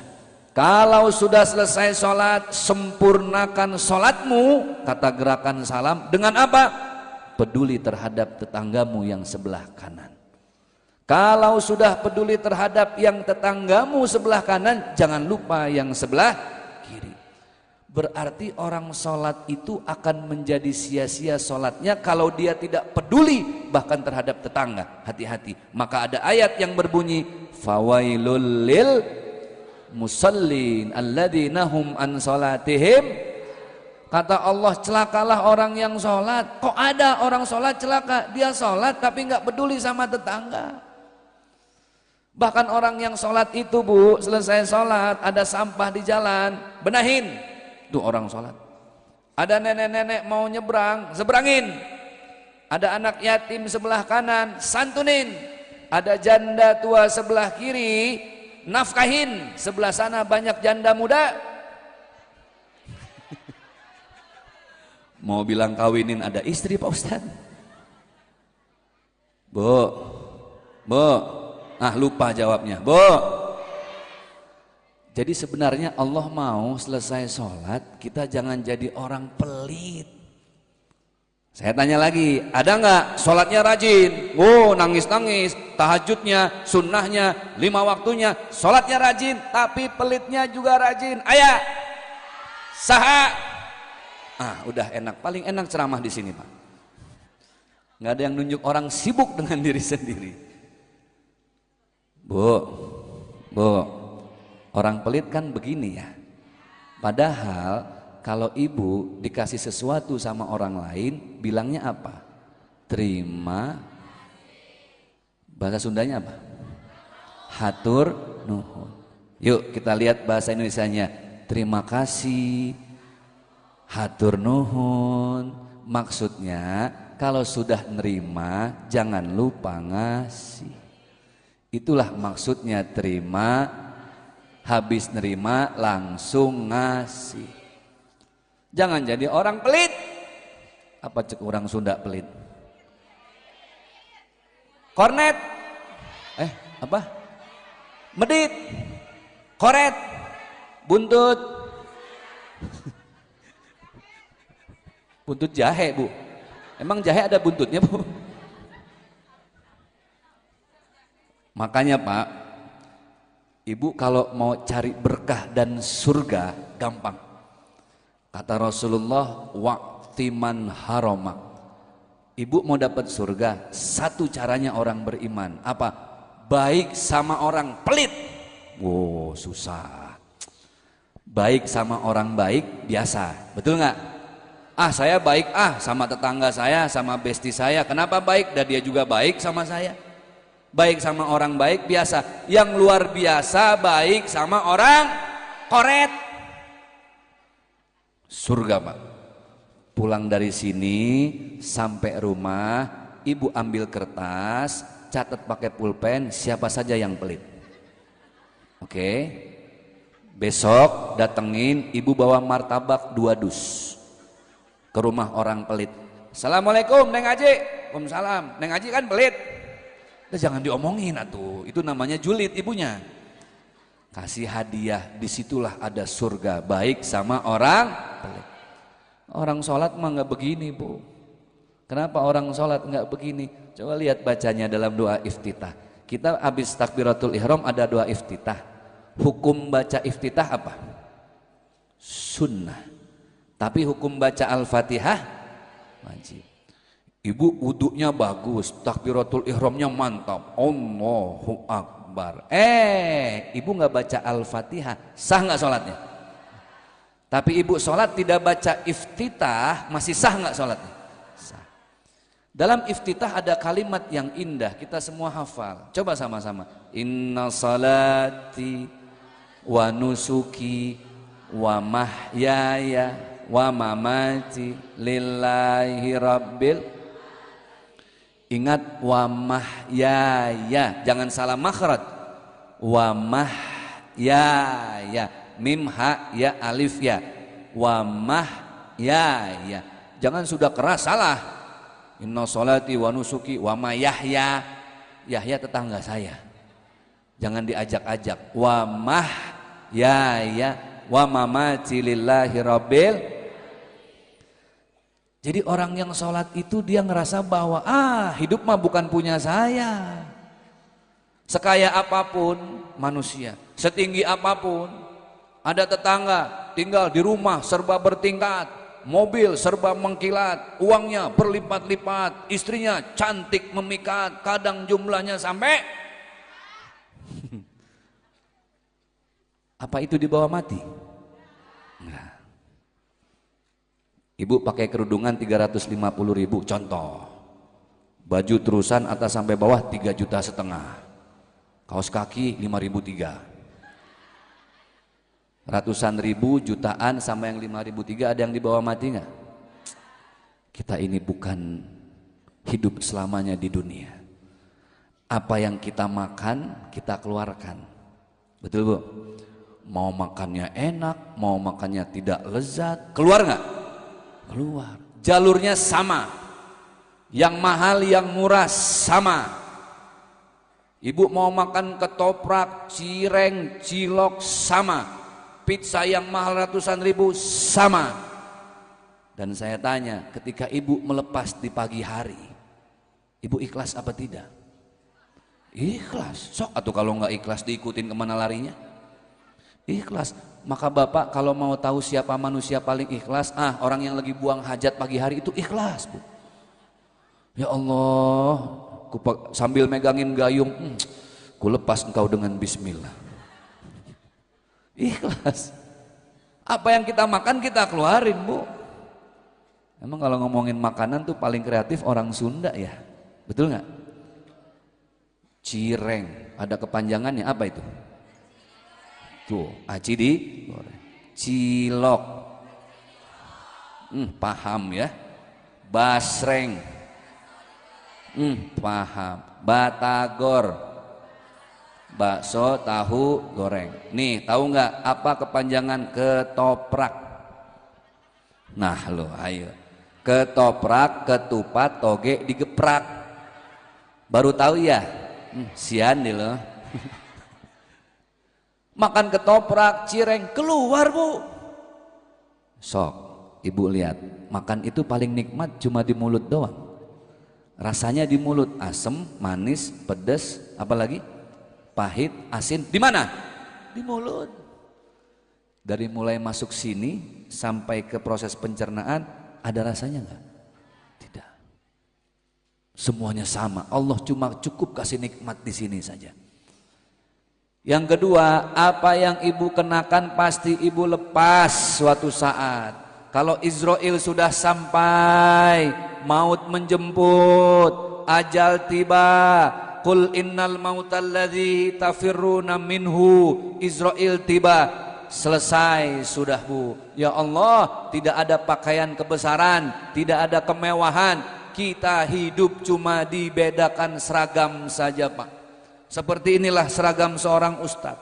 Kalau sudah selesai sholat, sempurnakan sholatmu, kata gerakan salam, dengan apa? Peduli terhadap tetanggamu yang sebelah kanan. Kalau sudah peduli terhadap yang tetanggamu sebelah kanan, jangan lupa yang sebelah kiri. Berarti orang sholat itu akan menjadi sia-sia sholatnya kalau dia tidak peduli bahkan terhadap tetangga. Hati-hati. Maka ada ayat yang berbunyi, fawailul lil musallin alladzina hum an salatihim. Kata Allah, celakalah orang yang sholat. Kok ada orang sholat celaka? Dia sholat tapi nggak peduli sama tetangga. Bahkan orang yang sholat itu, Bu, selesai sholat ada sampah di jalan, benahin. Itu orang sholat. Ada nenek-nenek mau nyebrang, seberangin. Ada anak yatim sebelah kanan, santunin. Ada janda tua sebelah kiri, nafkahin. Sebelah sana banyak janda muda, mau bilang kawinin ada istri, Pak Ustadz. Bu, lupa jawabnya, Bu. Jadi sebenarnya Allah mau selesai sholat kita jangan jadi orang pelit. Saya tanya lagi, ada nggak sholatnya rajin? Oh, nangis-nangis, tahajudnya, sunnahnya, 5 waktunya, sholatnya rajin, tapi pelitnya juga rajin. Ayah, saha. Udah enak, paling enak ceramah di sini, Pak. Nggak ada yang nunjuk orang sibuk dengan diri sendiri. Bu, orang pelit kan begini ya. Padahal kalau ibu dikasih sesuatu sama orang lain, bilangnya apa? Terima. Bahasa Sundanya apa? Hatur nuhun. Yuk kita lihat bahasa Indonesianya. Terima kasih, hatur nuhun. Maksudnya kalau sudah nerima jangan lupa ngasih. Itulah maksudnya terima, habis nerima langsung ngasih. Jangan jadi orang pelit. Apa cek orang Sunda pelit? Kornet. Apa? Medit. Koret. Buntut. Buntut jahe, Bu. Emang jahe ada buntutnya, Bu? Makanya, Pak, Ibu kalau mau cari berkah dan surga gampang. Kata Rasulullah, waqtiman haramak. Ibu mau dapat surga, satu caranya orang beriman. Apa? Baik sama orang pelit. Wow, susah. Baik sama orang baik biasa, betul nggak? Saya baik sama tetangga saya, sama besti saya. Kenapa baik? Dan dia juga baik sama saya. Baik sama orang baik biasa. Yang luar biasa baik sama orang koret. Surga, Pak. Pulang dari sini sampai rumah, ibu ambil kertas, catat pakai pulpen siapa saja yang pelit. Oke. Besok datengin, ibu bawa martabak 2 dus ke rumah orang pelit. Assalamualaikum Neng Aji. Waalaikumsalam. Neng Aji kan pelit. Jangan diomongin atuh, itu namanya julid ibunya. Kasih hadiah, disitulah ada surga. Baik sama orang pelit. Orang sholat mah nggak begini, Bu. Kenapa orang sholat nggak begini? Coba lihat bacanya dalam doa iftitah. Kita habis takbiratul ihram ada doa iftitah. Hukum baca iftitah apa? Sunnah. Tapi hukum baca al-fatihah wajib. Ibu wudhunya bagus, takbiratul ihramnya mantap, Allahu Akbar. Ibu nggak baca al-fatihah, sah nggak sholatnya? Tapi ibu sholat tidak baca iftitah, masih sah nggak sholatnya? Sah. Dalam iftitah ada kalimat yang indah, kita semua hafal. Coba sama-sama. Inna salati wa nusuki wa mahyaya wa mamati lillahi rabbil. Ingat wa mahyaya, jangan salah makhraj. Wa mahyaya, mim ha ya alif ya. Wa mahyaya, jangan sudah keras salah. Inna sholati wa nusuki wa mayahya. Yahya tetangga saya, jangan diajak-ajak. Wa mahyaya wa mamati lillahi rabbil. Jadi orang yang sholat itu dia ngerasa bahwa hidup mah bukan punya saya. Sekaya apapun manusia, setinggi apapun, ada tetangga tinggal di rumah serba bertingkat, mobil serba mengkilat, uangnya berlipat-lipat, istrinya cantik memikat, kadang jumlahnya sampai apa itu dibawa mati? Enggak. Ibu pakai kerudungan 350.000 contoh, baju terusan atas sampai bawah 3,5 juta, kaos kaki 5.300, ratusan ribu, jutaan sama yang 5.300, ada yang dibawa mati nggak? Kita ini bukan hidup selamanya di dunia. Apa yang kita makan kita keluarkan, betul Bu? Mau makannya enak, mau makannya tidak lezat, keluar nggak? Keluar. Jalurnya sama, yang mahal yang murah sama. Ibu mau makan ketoprak, cireng, cilok sama, pizza yang mahal ratusan ribu sama. Dan saya tanya, ketika ibu melepas di pagi hari, ibu ikhlas apa tidak? Ikhlas. Sok atau kalau nggak ikhlas diikutin kemana larinya? Ikhlas. Maka bapak kalau mau tahu siapa manusia paling ikhlas, orang yang lagi buang hajat pagi hari itu ikhlas, Bu. Ya Allah, sambil megangin gayung, ku lepas engkau dengan bismillah. Ikhlas. Apa yang kita makan kita keluarin, Bu. Emang kalau ngomongin makanan tuh paling kreatif orang Sunda ya, betul nggak? Cireng, ada kepanjangannya apa itu? Tuh, aci di cilok. Paham ya. Basreng. Paham. Batagor. Bakso tahu goreng. Nih, tahu nggak apa kepanjangan ketoprak? Nah, lo ayo. Ketoprak, ketupat, toge digeprak. Baru tahu ya? Sian nih lo. Makan ketoprak, cireng, keluar, Bu. Sok, ibu lihat, makan itu paling nikmat cuma di mulut doang. Rasanya di mulut asem, manis, pedas, apalagi pahit, asin. Di mana? Di mulut. Dari mulai masuk sini sampai ke proses pencernaan, ada rasanya nggak? Tidak. Semuanya sama. Allah cuma cukup kasih nikmat di sini saja. Yang kedua, apa yang ibu kenakan pasti ibu lepas suatu saat. Kalau Israel sudah sampai, maut menjemput, ajal tiba, qul innal mautalladzi tafirruna minhu, Israel tiba, selesai sudah, Bu. Ya Allah, tidak ada pakaian kebesaran, tidak ada kemewahan, kita hidup cuma dibedakan seragam saja, Pak. Seperti inilah seragam seorang ustadz,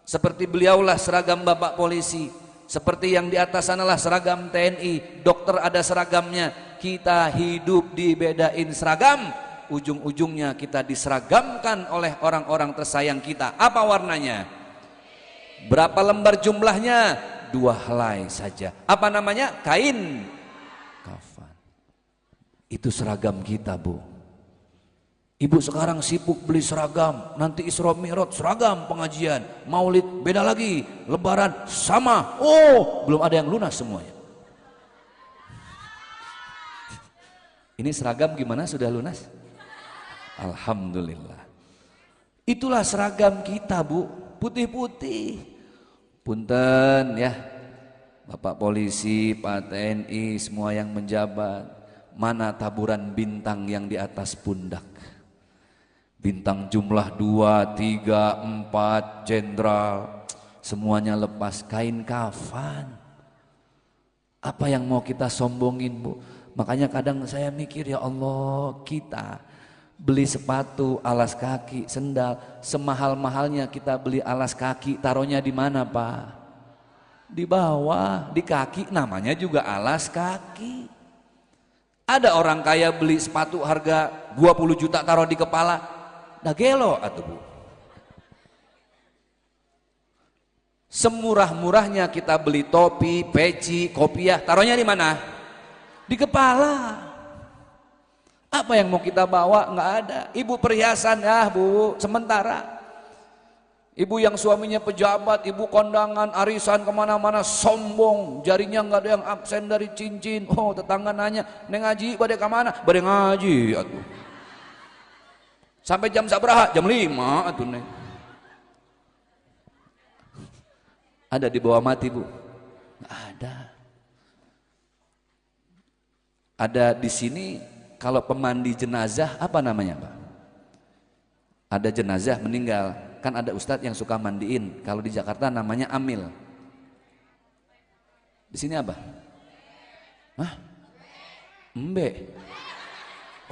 seperti beliaulah seragam bapak polisi, seperti yang di atas sanalah seragam TNI, dokter ada seragamnya. Kita hidup dibedain seragam, ujung-ujungnya kita diseragamkan oleh orang-orang tersayang kita. Apa warnanya? Berapa lembar jumlahnya? 2 helai saja. Apa namanya? Kain kafan. Itu seragam kita, Bu. Ibu sekarang sibuk beli seragam, nanti Isra Mi'raj seragam pengajian, Maulid beda lagi, Lebaran sama. Oh, belum ada yang lunas semuanya. Ini seragam gimana, sudah lunas? Alhamdulillah. Itulah seragam kita, Bu, putih-putih. Punten ya, Bapak polisi, Pak TNI, semua yang menjabat, mana taburan bintang yang di atas pundak? Bintang jumlah 2, 3, 4, jenderal, semuanya lepas kain kafan. Apa yang mau kita sombongin, Bu? Makanya kadang saya mikir, ya Allah, kita beli sepatu, alas kaki, sendal, semahal-mahalnya kita beli alas kaki, taruhnya di mana, Pak? Di bawah, di kaki, namanya juga alas kaki. Ada orang kaya beli sepatu harga 20 juta taruh di kepala, dah gelo atuh, Bu. Semurah-murahnya kita beli topi, peci, kopiah, taruhnya di mana? Di kepala. Apa yang mau kita bawa? Nggak ada. Ibu perhiasan, Bu, sementara. Ibu yang suaminya pejabat, ibu kondangan, arisan kemana-mana, sombong, jarinya nggak ada yang absen dari cincin. Oh, tetangga nanya, neng ngaji bade kemana? Bade ngaji atuh. Sampai jam sabraha? Jam 5 atuh neng. Ada di bawah mati, Bu? Nggak ada. Ada di sini kalau pemandi jenazah apa namanya, Pak? Ada jenazah meninggal, kan ada ustadz yang suka mandiin. Kalau di Jakarta namanya amil. Di sini apa? Hah? Embe.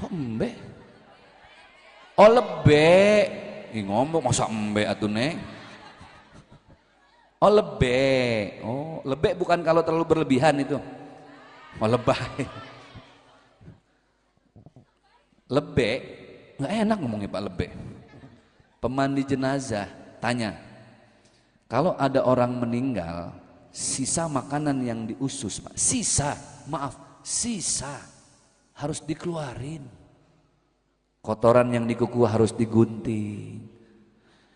Kok embe? Oh, lebe. Ih, ngomong masa embe atuh, Neng? Oh, lebe. Oh, lebe bukan kalau terlalu berlebihan itu. Oh, lebay. Lebe, nggak enak ngomongnya Pak, lebe. Pemandi jenazah, tanya, kalau ada orang meninggal, sisa makanan yang diusus, Pak, sisa sisa harus dikeluarin. Kotoran yang di kuku harus digunting.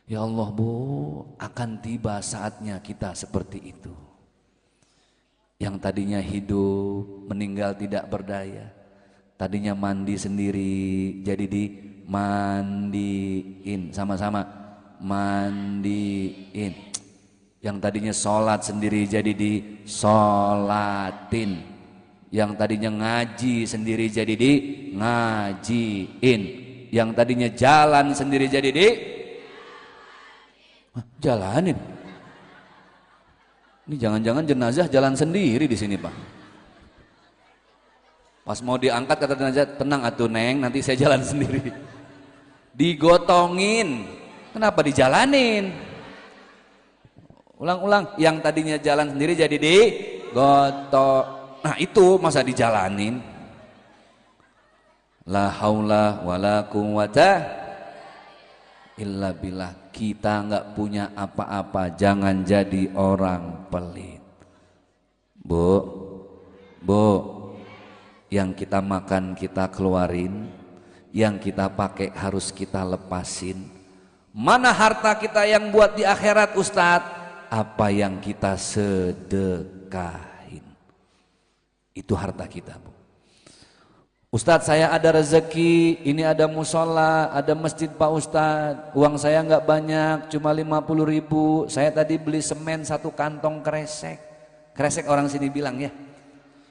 Ya Allah Bu, akan tiba saatnya kita seperti itu. Yang tadinya hidup, meninggal tidak berdaya. Tadinya mandi sendiri, jadi dimandiin. Sama-sama, mandiin. Yang tadinya sholat sendiri, jadi disolatin. Yang tadinya ngaji sendiri, jadi di ngajiin. Yang tadinya jalan sendiri, jadi di jalanin. Ini jangan-jangan jenazah jalan sendiri di sini Pak. Pas mau diangkat kata jenazah, tenang atuh Neng, nanti saya jalan sendiri. Digotongin, kenapa dijalanin? Ulang-ulang, yang tadinya jalan sendiri jadi digotong. Nah itu masa dijalanin. La haula wala quwata illa billah. Kita nggak punya apa-apa, jangan jadi orang pelit. Bu, yang kita makan kita keluarin, yang kita pakai harus kita lepasin. Mana harta kita yang buat di akhirat Ustadz? Apa yang kita sedekahin, itu harta kita Bu. Ustadz saya ada rezeki, ini ada musola, ada masjid Pak Ustadz, uang saya nggak banyak, cuma 50.000, saya tadi beli semen 1 kantong kresek orang sini bilang ya,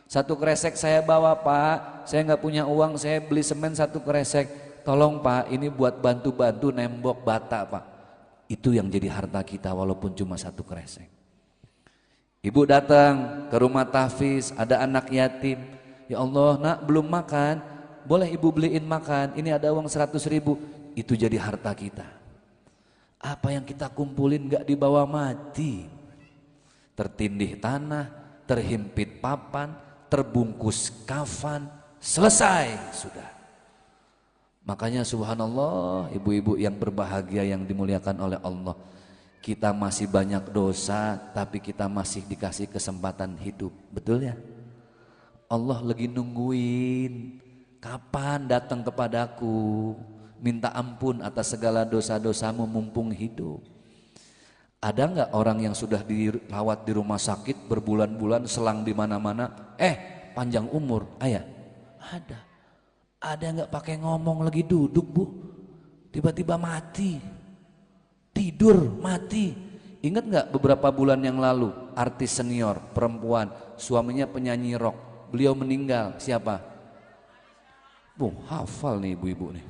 1 kresek saya bawa Pak, saya nggak punya uang, saya beli semen 1 kresek, tolong Pak ini buat bantu-bantu nembok bata Pak. Itu yang jadi harta kita walaupun cuma 1 kresek. Ibu datang ke rumah tahfiz, ada anak yatim. Ya Allah nak belum makan, boleh ibu beliin makan, ini ada uang 100.000. Itu jadi harta kita. Apa yang kita kumpulin gak dibawa mati. Tertindih tanah, terhimpit papan, terbungkus kafan, selesai sudah. Makanya subhanallah ibu-ibu yang berbahagia yang dimuliakan oleh Allah, kita masih banyak dosa tapi kita masih dikasih kesempatan hidup, betul ya? Allah lagi nungguin kapan datang kepadaku minta ampun atas segala dosa-dosamu mumpung hidup. Ada nggak orang yang sudah dirawat di rumah sakit berbulan-bulan selang di mana-mana, panjang umur? Ayah, ada. Ada nggak pakai ngomong lagi duduk Bu, tiba-tiba mati, tidur mati. Ingat nggak beberapa bulan yang lalu artis senior perempuan, suaminya penyanyi rock, beliau meninggal. Siapa? Bu, hafal nih ibu-ibu nih.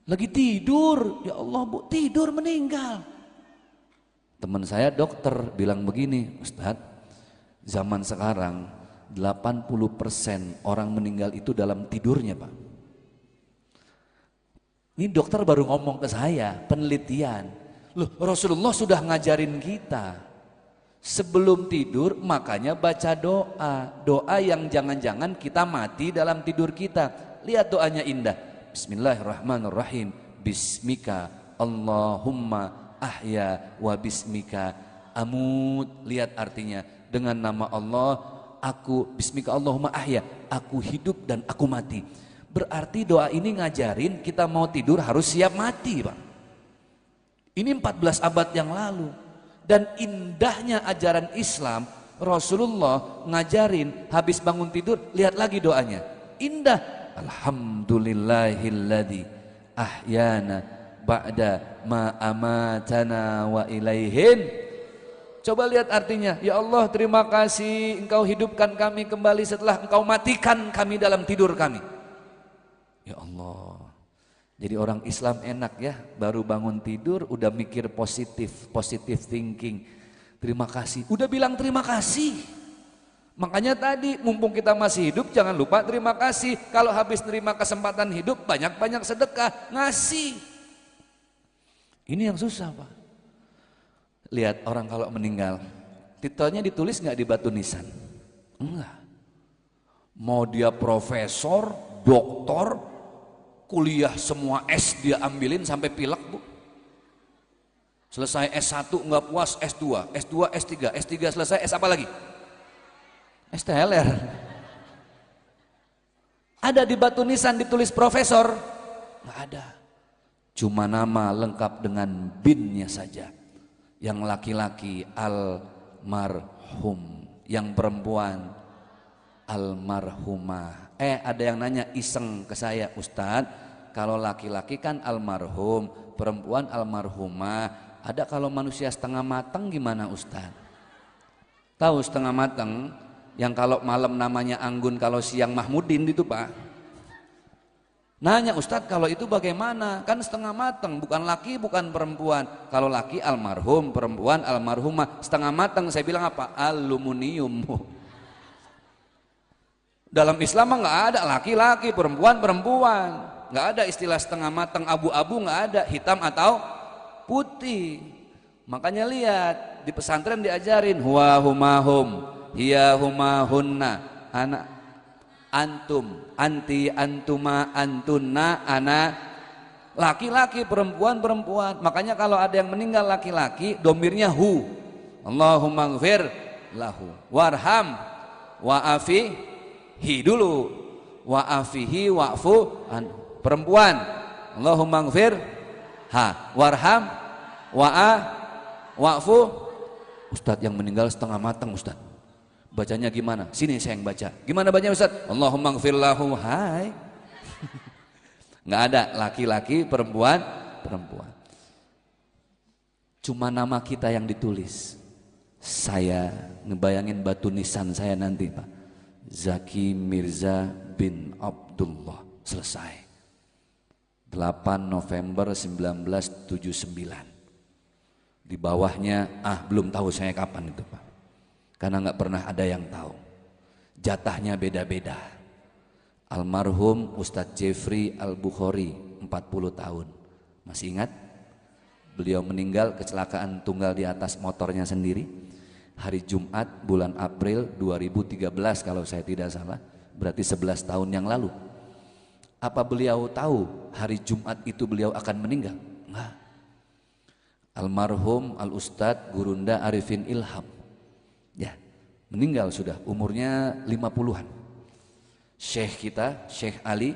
Lagi tidur, ya Allah Bu, tidur meninggal. Teman saya dokter bilang begini, Ustadz, zaman sekarang 80% orang meninggal itu dalam tidurnya Pak. Ini dokter baru ngomong ke saya, penelitian. Loh Rasulullah sudah ngajarin kita. Sebelum tidur makanya baca doa. Doa yang jangan-jangan kita mati dalam tidur kita. Lihat doanya indah. Bismillahirrahmanirrahim. Bismika Allahumma ahya wa bismika amut. Lihat artinya, dengan nama Allah aku, bismika Allahumma ahya, aku hidup dan aku mati. Berarti doa ini ngajarin kita mau tidur harus siap mati Pak. Ini 14 abad yang lalu. Dan indahnya ajaran Islam, Rasulullah ngajarin habis bangun tidur, lihat lagi doanya. Indah. Alhamdulillahilladzi ahyana ba'da ma amatana wa ilaihin. Coba lihat artinya, ya Allah terima kasih engkau hidupkan kami kembali setelah engkau matikan kami dalam tidur kami. Ya Allah, jadi orang Islam enak ya, baru bangun tidur udah mikir positif thinking. Terima kasih, udah bilang terima kasih. Makanya tadi mumpung kita masih hidup jangan lupa terima kasih. Kalau habis terima kesempatan hidup banyak-banyak sedekah, ngasih. Ini yang susah Pak. Lihat orang kalau meninggal, titelnya ditulis nggak di batu nisan? Enggak. Mau dia profesor, doktor, kuliah semua S dia ambilin sampai pilek Bu. Selesai S1 nggak puas, S2, S2, S3, S3 selesai, S apa lagi? STLR. Ada di batu nisan ditulis profesor? Nggak ada. Cuma nama lengkap dengan binnya saja. Yang laki-laki almarhum, yang perempuan almarhumah. Ada yang nanya iseng ke saya, Ustadz, kalau laki-laki kan almarhum, perempuan almarhumah. Ada kalau manusia setengah matang gimana Ustadz? Tahu setengah matang? Yang kalau malam namanya Anggun, kalau siang Mahmudin itu Pak. Nanya Ustadz kalau itu bagaimana? Kan setengah matang, bukan laki bukan perempuan. Kalau laki almarhum, perempuan almarhumah. Setengah matang saya bilang apa? Aluminium. Dalam Islam mah nggak ada laki-laki, perempuan, perempuan. Nggak ada istilah setengah matang, abu-abu nggak ada, hitam atau putih. Makanya lihat di pesantren diajarin huwa humahum, hiya humahunna, anak antum, anti, antuma, antunna, anak laki-laki, perempuan, perempuan. Makanya kalau ada yang meninggal laki-laki, domirnya hu. Allahumma gfir lahu warham wa'afihi dulu, wa'afihi wa'fu an. Perempuan Allahumma gfir warham wa'fu. Ustadz yang meninggal setengah matang Ustadz, bacanya gimana? Sini saya yang baca. Gimana bacanya Ustaz? Allahumma gfir lahu. Hai. Nggak ada laki-laki, perempuan, perempuan. Cuma nama kita yang ditulis. Saya ngebayangin batu nisan saya nanti Pak. Zaki Mirza bin Abdullah. Selesai. 8 November 1979. Di bawahnya belum tahu saya kapan itu Pak. Karena nggak pernah ada yang tahu. Jatahnya beda-beda. Almarhum Ustadz Jeffrey Al-Bukhari 40 tahun. Masih ingat? Beliau meninggal kecelakaan tunggal di atas motornya sendiri. Hari Jumat bulan April 2013 kalau saya tidak salah. Berarti 11 tahun yang lalu. Apa beliau tahu hari Jumat itu beliau akan meninggal? Enggak. Almarhum Al-Ustadz Gurunda Arifin Ilham. Ya, meninggal sudah umurnya 50-an. Syekh kita, Syekh Ali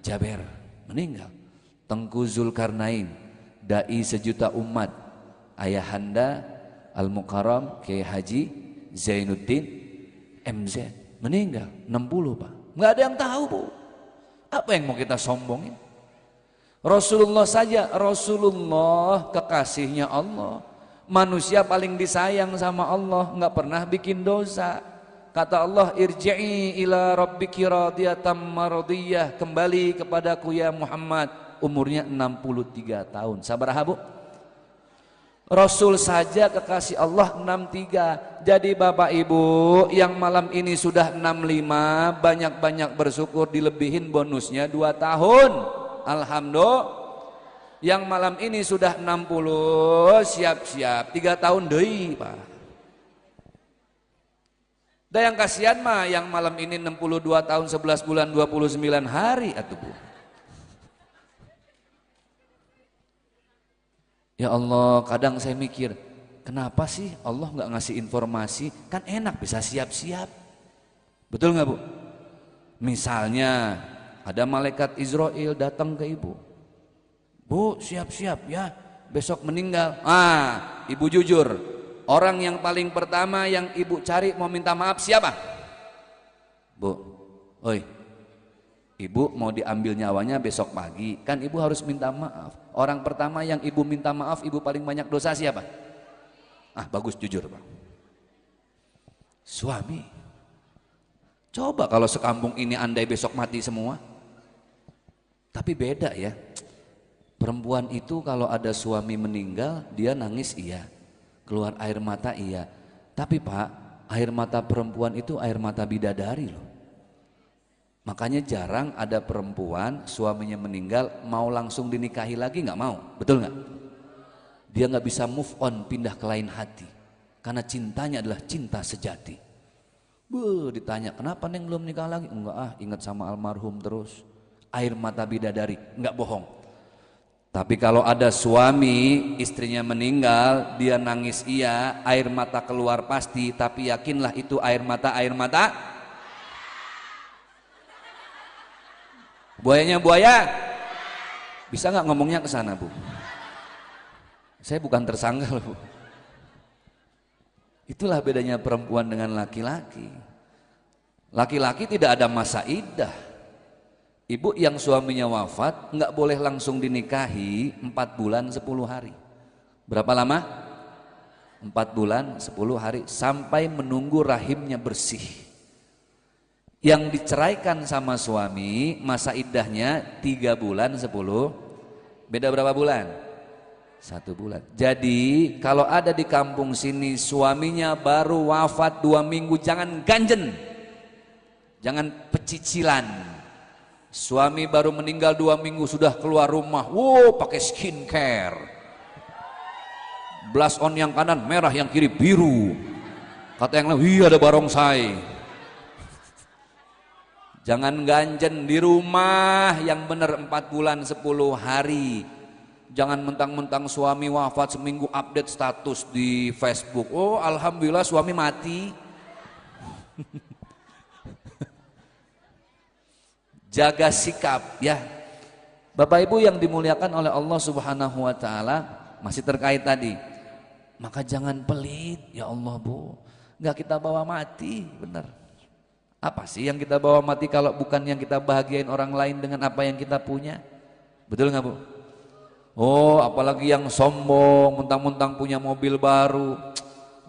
Jaber meninggal. Tengku Zulkarnain, dai sejuta umat, ayahanda Al-Mukarram Kiai Haji Zainuddin MZ meninggal 60 Pak. Nggak ada yang tahu Bu. Apa yang mau kita sombongin? Rasulullah saja, Rasulullah kekasihnya Allah. Manusia paling disayang sama Allah, nggak pernah bikin dosa. Kata Allah, irji'i ila rabbiki radiyatan maradiyah, kembali kepadaku ya Muhammad. Umurnya 63 tahun. Sabar Bu. Rasul saja kekasih Allah 63. Jadi Bapak Ibu yang malam ini sudah 65, banyak-banyak bersyukur, dilebihin bonusnya 2 tahun. Alhamdulillah. Yang malam ini sudah 60, siap-siap 3 tahun deui Pak. Dan yang kasihan mah yang malam ini 62 tahun 11 bulan 29 hari atuh Bu. Ya Allah, kadang saya mikir, kenapa sih Allah nggak ngasih informasi? Kan enak bisa siap-siap. Betul nggak Bu? Misalnya ada malaikat Israel datang ke Ibu. Bu, siap-siap ya, besok meninggal. Ibu jujur, orang yang paling pertama yang Ibu cari mau minta maaf siapa? Bu, oi, Ibu mau diambil nyawanya besok pagi, kan Ibu harus minta maaf. Orang pertama yang Ibu minta maaf, Ibu paling banyak dosa siapa? Bagus jujur Pak. Suami. Coba kalau sekampung ini andai besok mati semua. Tapi beda ya. Perempuan itu kalau ada suami meninggal dia nangis iya, keluar air mata iya. Tapi Pak, air mata perempuan itu air mata bidadari loh. Makanya jarang ada perempuan suaminya meninggal mau langsung dinikahi lagi, nggak mau, betul nggak? Dia nggak bisa move on, pindah ke lain hati. Karena cintanya adalah cinta sejati. Ditanya kenapa Neng belum nikah lagi? Enggak ingat sama almarhum terus. Air mata bidadari, nggak bohong. Tapi kalau ada suami istrinya meninggal, dia nangis iya, air mata keluar pasti, tapi yakinlah itu air mata buayanya buaya. Bisa nggak ngomongnya ke sana, Bu? Saya bukan tersangka loh, Bu. Itulah bedanya perempuan dengan laki-laki. Laki-laki tidak ada masa iddah. Ibu yang suaminya wafat nggak boleh langsung dinikahi 4 bulan 10 hari. Berapa lama? 4 bulan 10 hari sampai menunggu rahimnya bersih. Yang diceraikan sama suami masa iddahnya 3 bulan 10. Beda berapa bulan? 1 bulan. Jadi kalau ada di kampung sini suaminya baru wafat 2 minggu, jangan ganjen, jangan pecicilan. Suami baru meninggal 2 minggu sudah keluar rumah, wow, pakai skincare, blush on yang kanan merah, yang kiri biru, kata yang lain, wih ada barongsai. Jangan ganjen di rumah yang benar 4 bulan 10 hari. Jangan mentang-mentang suami wafat seminggu update status di Facebook, oh alhamdulillah suami mati. Jaga sikap ya Bapak Ibu yang dimuliakan oleh Allah Subhanahu wa taala. Masih terkait tadi, maka jangan pelit ya Allah, Bu, nggak kita bawa mati. Benar, apa sih yang kita bawa mati kalau bukan yang kita bahagiain orang lain dengan apa yang kita punya? Betul nggak, Bu? Oh apalagi yang sombong mentang-mentang punya mobil baru,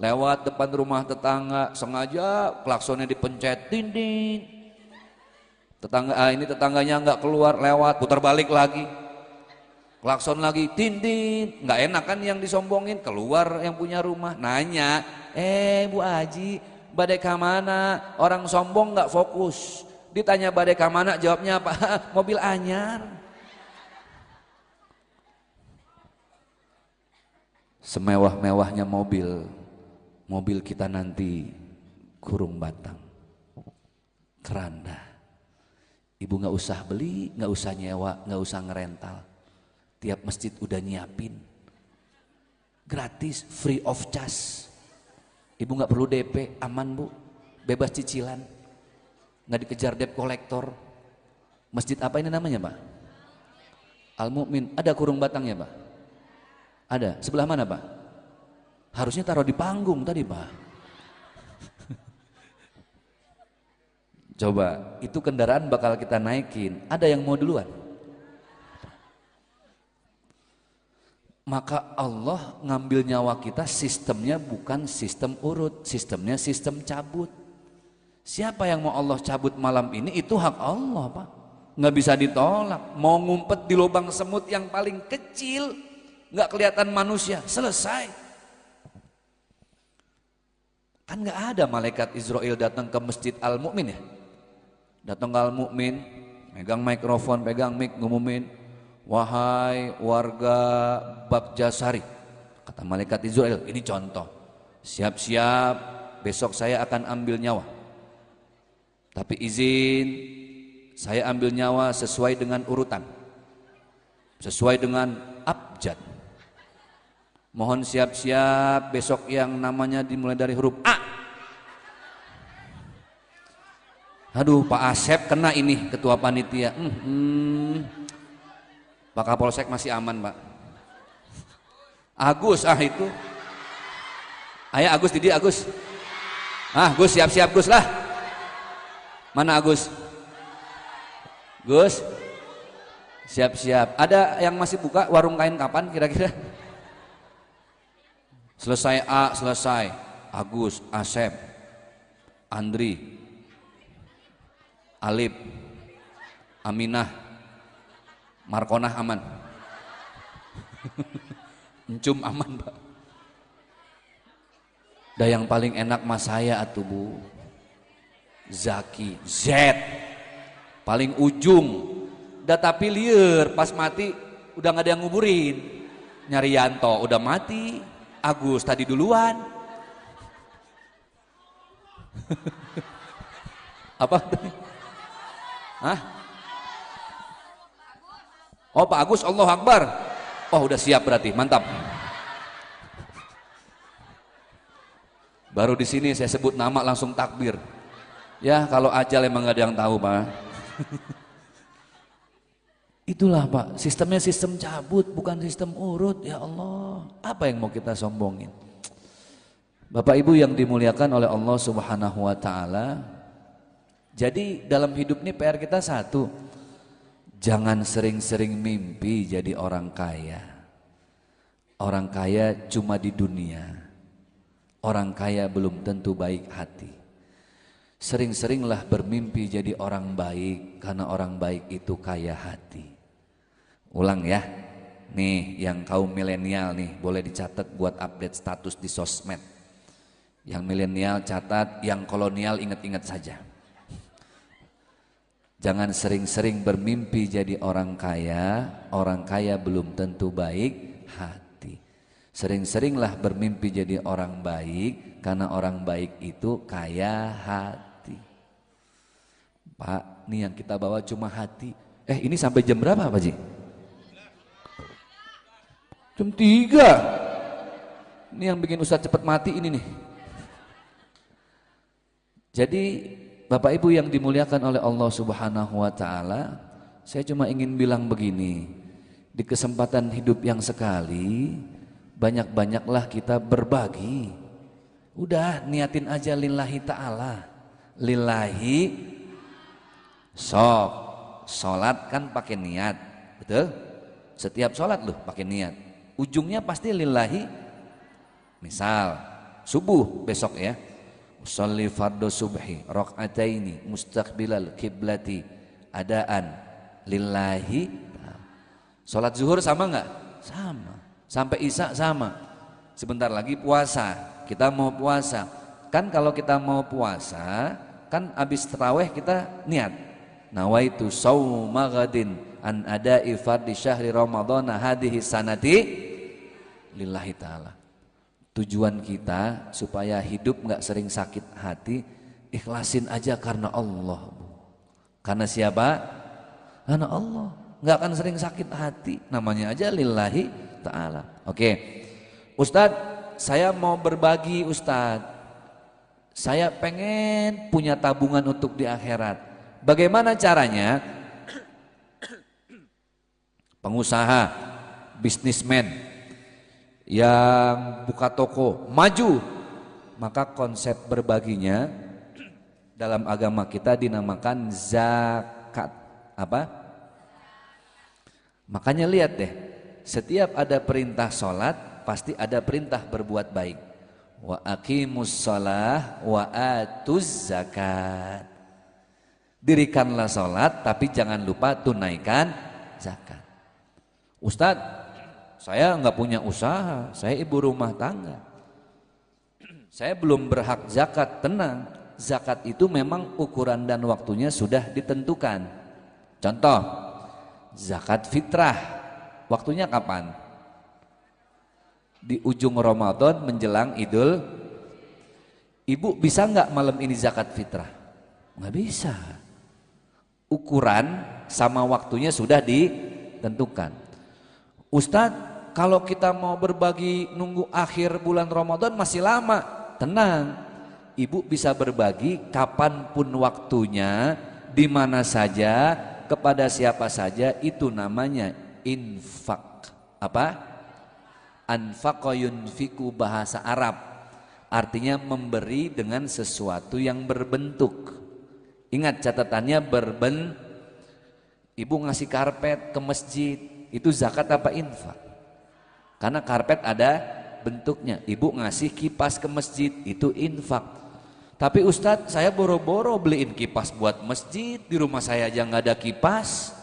lewat depan rumah tetangga sengaja klaksonnya dipencet, din din. Ini tetangganya nggak keluar, lewat putar balik lagi, klakson lagi, tindin. Nggak enak kan yang disombongin, keluar yang punya rumah nanya, Bu Haji badai kamana? Orang sombong nggak fokus, ditanya badai kamana jawabnya apa? Mobil anyar. Semewah-mewahnya mobil kita nanti kurung batang, keranda. Ibu nggak usah beli, nggak usah nyewa, nggak usah ngerental. Tiap masjid udah nyiapin, gratis, free of charge. Ibu nggak perlu DP, aman Bu, bebas cicilan, nggak dikejar debt kolektor. Masjid apa ini namanya Pak? Al Mukmin. Ada kurung batangnya Pak? Ada. Sebelah mana Pak? Harusnya taruh di panggung tadi Pak. Coba, itu kendaraan bakal kita naikin, ada yang mau duluan? Maka Allah ngambil nyawa kita sistemnya bukan sistem urut, sistemnya sistem cabut. Siapa yang mau Allah cabut malam ini, itu hak Allah Pak, nggak bisa ditolak. Mau ngumpet di lubang semut yang paling kecil, nggak kelihatan manusia, selesai. Kan nggak ada malaikat Israel datang ke masjid Al Mukmin ya. Datang ke Al Mukmin, megang mikrofon, pegang mic, ngumumin, wahai warga Bagjasari, kata malaikat Israel, ini contoh, siap-siap besok saya akan ambil nyawa, tapi izin saya ambil nyawa sesuai dengan urutan, sesuai dengan abjad. Mohon siap-siap besok yang namanya dimulai dari huruf A. Aduh Pak Asep kena ini ketua panitia. Pak Kapolsek masih aman Pak. Agus itu. Ayo Agus, Didi Agus. Gus siap-siap Gus lah. Mana Agus? Gus siap-siap. Ada yang masih buka warung kain kapan kira-kira? Selesai A, selesai. Agus, Asep, Andri, Alip, Aminah, Markonah aman. Encum aman Pak. Dah yang paling enak mas saya atuh Bu, Zaki, Z, paling ujung. Dah tapi liar pas mati udah nggak ada yang nguburin. Nyari Yanto udah mati, Agus tadi duluan. Apa tadi? Hah? Oh Pak Agus, Allahu Akbar. Oh udah siap berarti, mantap. Baru di sini saya sebut nama langsung takbir. Ya kalau ajal emang gak ada yang tahu Pak. Itulah Pak, sistemnya sistem cabut bukan sistem urut. Ya Allah, apa yang mau kita sombongin? Bapak Ibu yang dimuliakan oleh Allah Subhanahu wa taala. Jadi dalam hidup ini PR kita satu. Jangan sering-sering mimpi jadi orang kaya. Orang kaya cuma di dunia. Orang kaya belum tentu baik hati. Sering-seringlah bermimpi jadi orang baik, karena orang baik itu kaya hati. Ulang ya, nih yang kaum milenial nih boleh dicatat buat update status di sosmed. Yang milenial catat, yang kolonial ingat-ingat saja. Jangan sering-sering bermimpi jadi orang kaya belum tentu baik hati. Sering-seringlah bermimpi jadi orang baik, karena orang baik itu kaya hati. Pak, nih yang kita bawa cuma hati. Ini sampai jam berapa Pak Ji? Jam 3. Ini yang bikin Ustadz cepat mati ini nih. Jadi Bapak Ibu yang dimuliakan oleh Allah Subhanahu wa taala, saya cuma ingin bilang begini. Di kesempatan hidup yang sekali, banyak-banyaklah kita berbagi. Udah niatin aja lillahi ta'ala. Lillahi sok. Sholat kan pakai niat, betul? Setiap sholat loh pakai niat. Ujungnya pasti lillahi. Misal subuh besok ya, usolli fardhu subhi rakaataini mustaqbilal kiblati adaan lillahi. Sholat zuhur sama nggak? Sama. Sampai isya sama. Sebentar lagi puasa, kita mau puasa. Kan kalau kita mau puasa, kan habis tarawih kita niat. Nawaitu shauma ghadin an ada'i fardhi syahri ramadhana hadhihi sanati lillahi ta'ala. Tujuan kita supaya hidup nggak sering sakit hati, ikhlasin aja karena Allah. Karena siapa? Karena Allah. Nggak akan sering sakit hati, namanya aja lillahi ta'ala. Oke, Ustadz, saya mau berbagi Ustadz. Saya pengen punya tabungan untuk di akhirat. Bagaimana caranya? Pengusaha, bisnismen yang buka toko maju, maka konsep berbaginya dalam agama kita dinamakan zakat. Apa? Makanya lihat deh, setiap ada perintah sholat pasti ada perintah berbuat baik. Wa aqimus shalah wa atuz zakat. Dirikanlah sholat tapi jangan lupa tunaikan zakat. Ustadz, saya nggak punya usaha, saya ibu rumah tangga. Saya belum berhak zakat. Tenang, zakat itu memang ukuran dan waktunya sudah ditentukan. Contoh, zakat fitrah, waktunya kapan? Di ujung Ramadan menjelang Idul. Ibu bisa nggak malam ini zakat fitrah? Nggak bisa. Ukuran sama waktunya sudah ditentukan. Ustadz, kalau kita mau berbagi nunggu akhir bulan Ramadan masih lama. Tenang, ibu bisa berbagi kapanpun waktunya, di mana saja, kepada siapa saja. Itu namanya infak. Apa? Anfaqa yunfiku, bahasa Arab. Artinya memberi dengan sesuatu yang berbentuk. Ingat catatannya berbentuk. Ibu ngasih karpet ke masjid, itu zakat apa infak? Karena karpet ada bentuknya. Ibu ngasih kipas ke masjid, itu infak. Tapi Ustadz, saya boro-boro beliin kipas buat masjid, di rumah saya aja nggak ada kipas,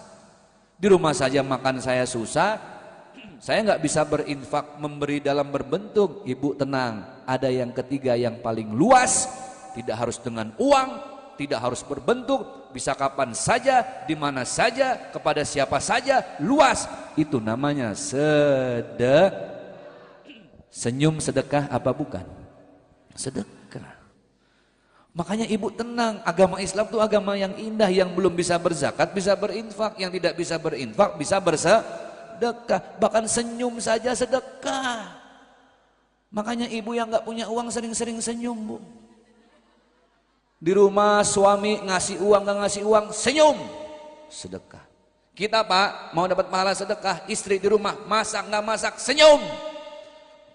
di rumah saja makan saya susah, saya nggak bisa berinfak memberi dalam berbentuk. Ibu tenang, ada yang ketiga yang paling luas, tidak harus dengan uang, tidak harus berbentuk, bisa kapan saja, di mana saja, kepada siapa saja, luas. Itu namanya senyum sedekah apa bukan? Sedekah. Makanya ibu tenang, agama Islam itu agama yang indah, yang belum bisa berzakat bisa berinfak, yang tidak bisa berinfak bisa sedekah. Bahkan senyum saja sedekah. Makanya ibu yang nggak punya uang sering-sering senyum, Bu. Di rumah suami ngasih uang nggak ngasih uang, senyum, sedekah. Kita Pak mau dapat pahala sedekah, istri di rumah masak nggak masak, senyum.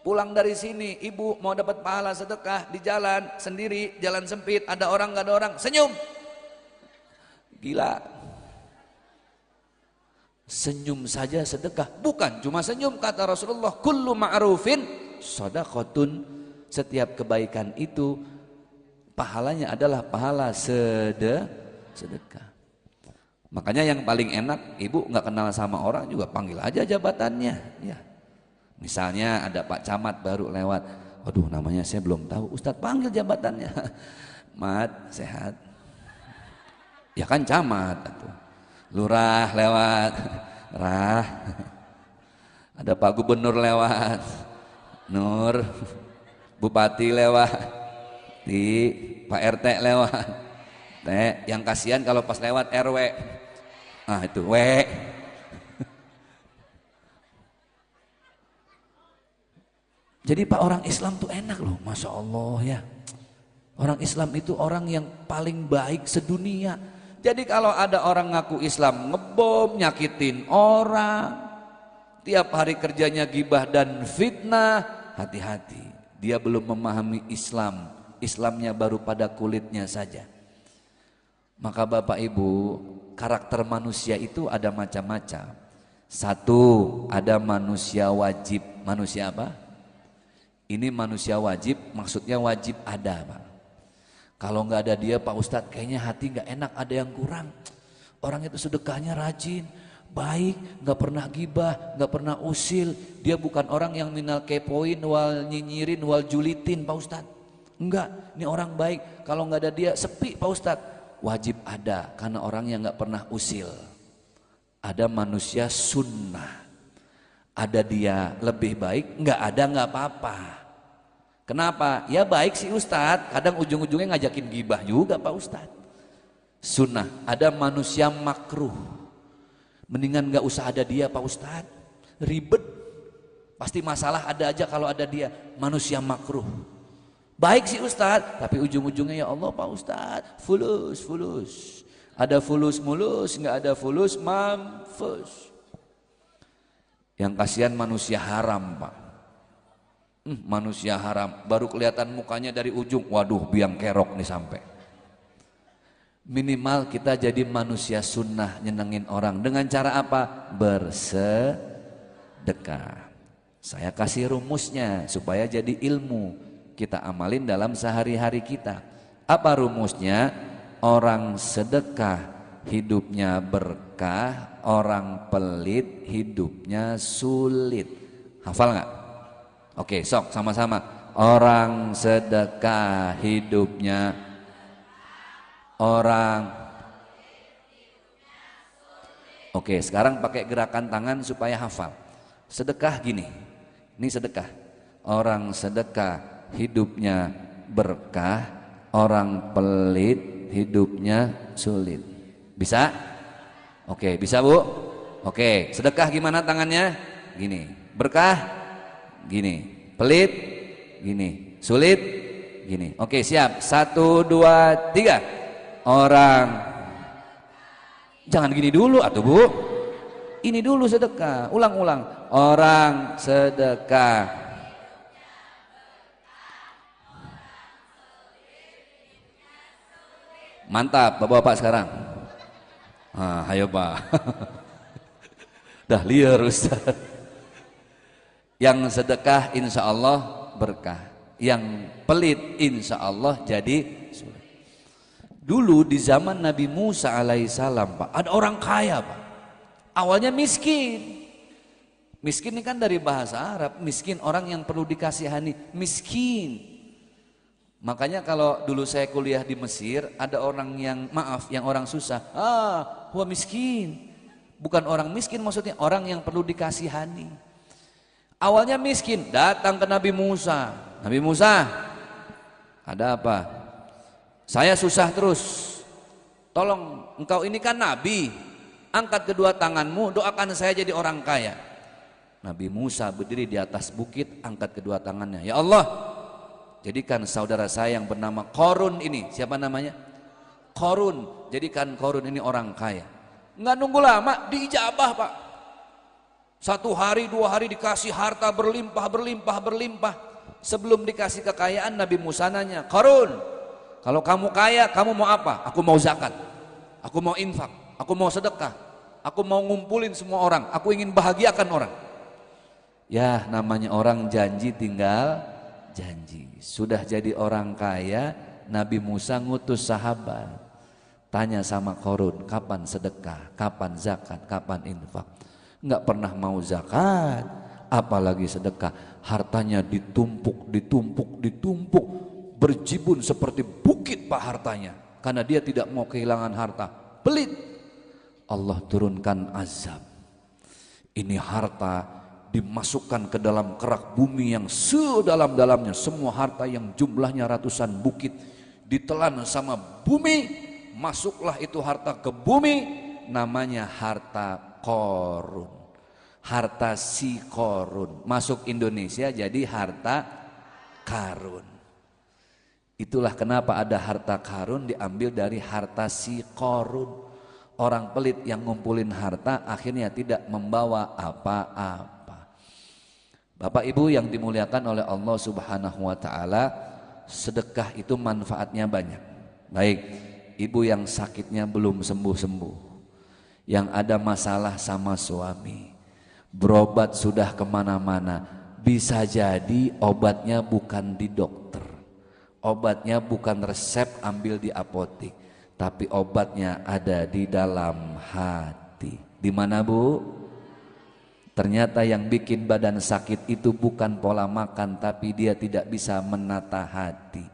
Pulang dari sini, ibu mau dapat pahala sedekah di jalan sendiri, jalan sempit, ada orang nggak ada orang, senyum. Gila. Senyum saja sedekah, bukan cuma senyum, kata Rasulullah, kullu ma'rufin shadaqatun. Setiap kebaikan itu pahalanya adalah pahala sedekah. Makanya yang paling enak, ibu nggak kenal sama orang juga panggil aja jabatannya, ya. Misalnya ada Pak Camat baru lewat, waduh namanya saya belum tahu, Ustadz panggil jabatannya. Mat, sehat? Ya kan camat tuh. Lurah lewat, Rah. Ada Pak Gubernur lewat, Nur. Bupati lewat, Pak RT lewat, yang kasihan kalau pas lewat RW. Ah itu W. Jadi Pak, orang Islam tuh enak loh, Masya Allah ya. Orang Islam itu orang yang paling baik sedunia. Jadi kalau ada orang ngaku Islam ngebom, nyakitin orang, tiap hari kerjanya gibah dan fitnah, hati-hati. Dia belum memahami Islam. Islamnya baru pada kulitnya saja. Maka Bapak Ibu, karakter manusia itu ada macam-macam. Satu, ada manusia wajib. Manusia apa? Ini manusia wajib, maksudnya wajib ada, Pak. Kalau nggak ada dia Pak Ustadz, kayaknya hati nggak enak, ada yang kurang. Orang itu sedekahnya rajin, baik, nggak pernah gibah, nggak pernah usil. Dia bukan orang yang minal kepoin, wal nyinyirin, wal julitin, Pak Ustadz. Enggak, ini orang baik. Kalau nggak ada dia sepi, Pak Ustadz. Wajib ada, karena orang yang nggak pernah usil. Ada manusia sunnah. Ada dia lebih baik, nggak ada nggak apa-apa. Kenapa? Ya baik sih Ustadz, kadang ujung-ujungnya ngajakin gibah juga Pak Ustadz. Sunnah, ada manusia makruh. Mendingan nggak usah ada dia Pak Ustadz, ribet. Pasti masalah ada aja kalau ada dia, manusia makruh. Baik sih Ustadz, tapi ujung-ujungnya ya Allah Pak Ustadz, fulus. Ada fulus mulus, nggak ada fulus mampus. Yang kasihan manusia haram Pak. Manusia haram, baru kelihatan mukanya dari ujung, waduh biang kerok nih sampai. Minimal kita jadi manusia sunnah, nyenengin orang. Dengan cara apa? Bersedekah. Saya kasih rumusnya supaya jadi ilmu, kita amalin dalam sehari-hari kita. Apa rumusnya? Orang sedekah hidupnya berkah, orang pelit hidupnya sulit. Hafal nggak? Oke, sok sama-sama. Orang sedekah hidupnya orang. Oke, sekarang pakai gerakan tangan supaya hafal. Sedekah gini. Ini sedekah. Orang sedekah hidupnya berkah, orang pelit hidupnya sulit. Bisa? Oke, bisa Bu? Oke, sedekah gimana tangannya? Gini. Berkah gini, pelit gini, sulit gini. Oke, siap. 1, 2, 3. Orang, jangan gini dulu atuh Bu, ini dulu sedekah. Ulang-ulang. Orang sedekah. Mantap Bapak-bapak sekarang. Ayo Pak. Dah liar Ustaz. Yang sedekah insya Allah berkah, yang pelit insya Allah jadi sulit. Dulu di zaman Nabi Musa alaihissalam Pak, ada orang kaya Pak, awalnya miskin. Miskin ini kan dari bahasa Arab, miskin orang yang perlu dikasihani, miskin. Makanya kalau dulu saya kuliah di Mesir, ada orang yang yang orang susah, huwa miskin. Bukan orang miskin, maksudnya orang yang perlu dikasihani. Awalnya miskin, datang ke Nabi Musa. Nabi Musa, ada apa? Saya susah terus. Tolong, engkau ini kan Nabi. Angkat kedua tanganmu, doakan saya jadi orang kaya. Nabi Musa berdiri di atas bukit, angkat kedua tangannya, ya Allah, jadikan saudara saya yang bernama Qarun ini, siapa namanya? Qarun, jadikan Qarun ini orang kaya. Nggak nunggu lama, diijabah Pak. 1 hari 2 hari dikasih harta berlimpah. Sebelum dikasih kekayaan, Nabi Musa nanya, Qarun, kalau kamu kaya, kamu mau apa? Aku mau zakat, aku mau infak, aku mau sedekah, aku mau ngumpulin semua orang, aku ingin bahagiakan orang. Ya, namanya orang janji tinggal janji. Sudah jadi orang kaya, Nabi Musa ngutus sahabat, tanya sama Qarun, kapan sedekah, kapan zakat, kapan infak. Enggak pernah mau zakat, apalagi sedekah. Hartanya ditumpuk, berjibun seperti bukit Pak hartanya, karena dia tidak mau kehilangan harta, pelit. Allah turunkan azab. Ini harta dimasukkan ke dalam kerak bumi yang sedalam-dalamnya. Semua harta yang jumlahnya ratusan bukit ditelan sama bumi, masuklah itu harta ke bumi, namanya harta Qarun, harta si Qarun, masuk Indonesia jadi harta karun. Itulah kenapa ada harta karun diambil dari harta si Qarun. Orang pelit yang ngumpulin harta akhirnya tidak membawa apa-apa. Bapak Ibu yang dimuliakan oleh Allah Subhanahu wa taala, sedekah itu manfaatnya banyak. Baik, ibu yang sakitnya belum sembuh-sembuh, yang ada masalah sama suami, berobat sudah kemana-mana, bisa jadi obatnya bukan di dokter, obatnya bukan resep ambil di apotek, tapi obatnya ada di dalam hati. Di mana Bu? Ternyata yang bikin badan sakit itu bukan pola makan, tapi dia tidak bisa menata hati.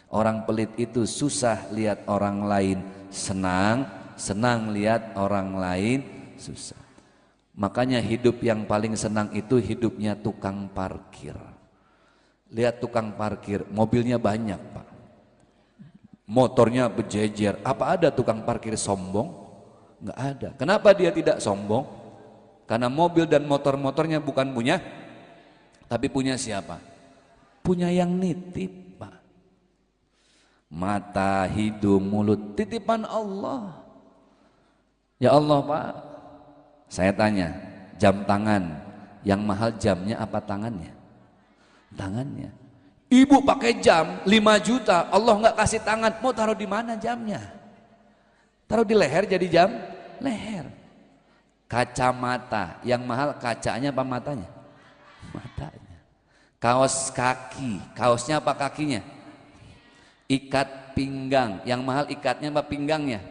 Orang pelit itu susah lihat orang lain senang, senang lihat orang lain susah. Makanya hidup yang paling senang itu hidupnya tukang parkir. Lihat tukang parkir, mobilnya banyak Pak, motornya berjejer. Apa ada tukang parkir sombong? Nggak ada. Kenapa dia tidak sombong? Karena mobil dan motor-motornya bukan punya, tapi punya siapa? Punya yang nitip Pak. Mata, hidung, mulut, titipan Allah. Ya Allah Pak, saya tanya, jam tangan yang mahal jamnya apa tangannya? Tangannya. Ibu pakai jam 5 juta, Allah nggak kasih tangan, mau taruh di mana jamnya? Taruh di leher jadi jam leher. Kacamata yang mahal kacanya apa matanya? Matanya. Kaos kaki, kaosnya apa kakinya? Ikat pinggang, yang mahal ikatnya apa pinggangnya?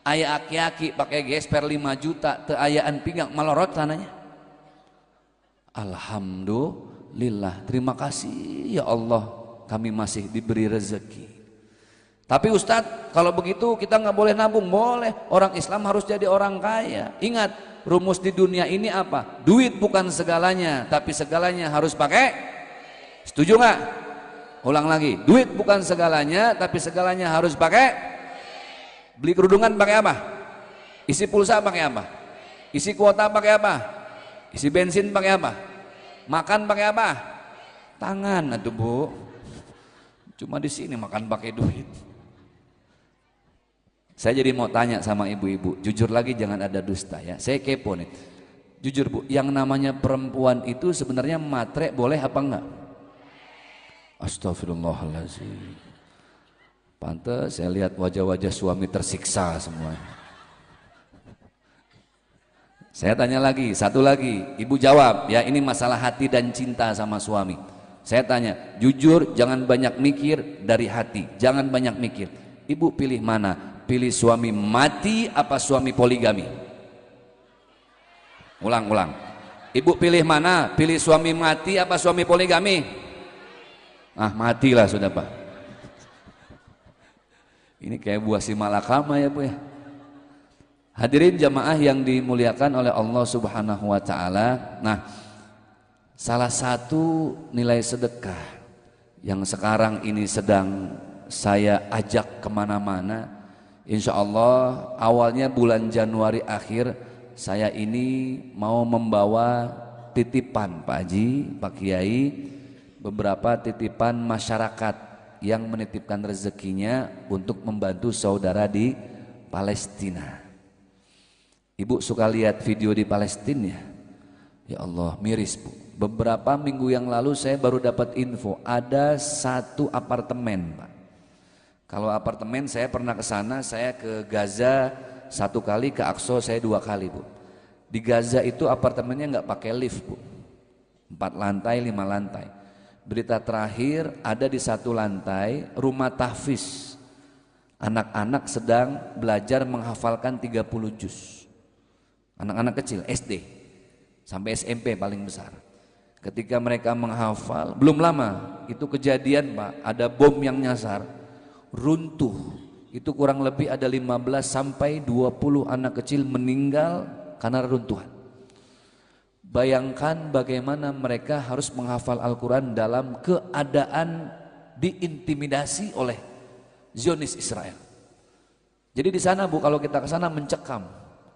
Aya aki-aki pakai gesper 5 juta, teu ayaan pinggang malorot sananya. Alhamdulillah, terima kasih ya Allah, kami masih diberi rezeki. Tapi Ustadz, kalau begitu kita nggak boleh nabung? Boleh, orang Islam harus jadi orang kaya. Ingat, rumus di dunia ini apa? Duit bukan segalanya, tapi segalanya harus pakai. Setuju nggak? Ulang lagi, duit bukan segalanya, tapi segalanya harus pakai. Beli kerudungan pakai apa? Isi pulsa pakai apa? Isi kuota pakai apa? Isi bensin pakai apa? Makan pakai apa? Tangan atuh Bu. Cuma di sini makan pakai duit. Saya jadi mau tanya sama ibu-ibu, jujur lagi jangan ada dusta ya. Saya kepo nih. Jujur Bu, yang namanya perempuan itu sebenarnya matre boleh apa enggak? Astagfirullahaladzim. Pantes saya lihat wajah-wajah suami tersiksa semuanya. Saya tanya lagi, satu lagi, ibu jawab ya, ini masalah hati dan cinta sama suami. Saya tanya, jujur jangan banyak mikir, dari hati, jangan banyak mikir. Ibu pilih mana? Pilih suami mati apa suami poligami? Ulang. Ibu pilih mana? Pilih suami mati apa suami poligami? Ah, matilah sudah Pak. Ini kayak buah si malakama ya Bu ya. Hadirin jamaah yang dimuliakan oleh Allah Subhanahu wa taala. Nah, salah satu nilai sedekah yang sekarang ini sedang saya ajak kemana-mana, insya Allah awalnya bulan Januari akhir saya ini mau membawa titipan Pak Haji, Pak Kiai, beberapa titipan masyarakat yang menitipkan rezekinya untuk membantu saudara di Palestina. Ibu suka lihat video di Palestina ya? Ya Allah, miris Bu. Beberapa minggu yang lalu saya baru dapat info ada satu apartemen Pak. Kalau apartemen saya pernah ke sana, saya ke Gaza 1 kali, ke Aqsa saya 2 kali Bu. Di Gaza itu apartemennya nggak pakai lift Bu, 4 lantai 5 lantai. Berita terakhir ada di 1 lantai rumah tahfiz, anak-anak sedang belajar menghafalkan 30 juz, anak-anak kecil SD sampai SMP paling besar. Ketika mereka menghafal, belum lama itu kejadian Pak, ada bom yang nyasar, runtuh. Itu kurang lebih ada 15 sampai 20 anak kecil meninggal karena runtuhan. Bayangkan bagaimana mereka harus menghafal Al-Quran dalam keadaan diintimidasi oleh Zionis Israel. Jadi di sana Bu, kalau kita ke sana mencekam.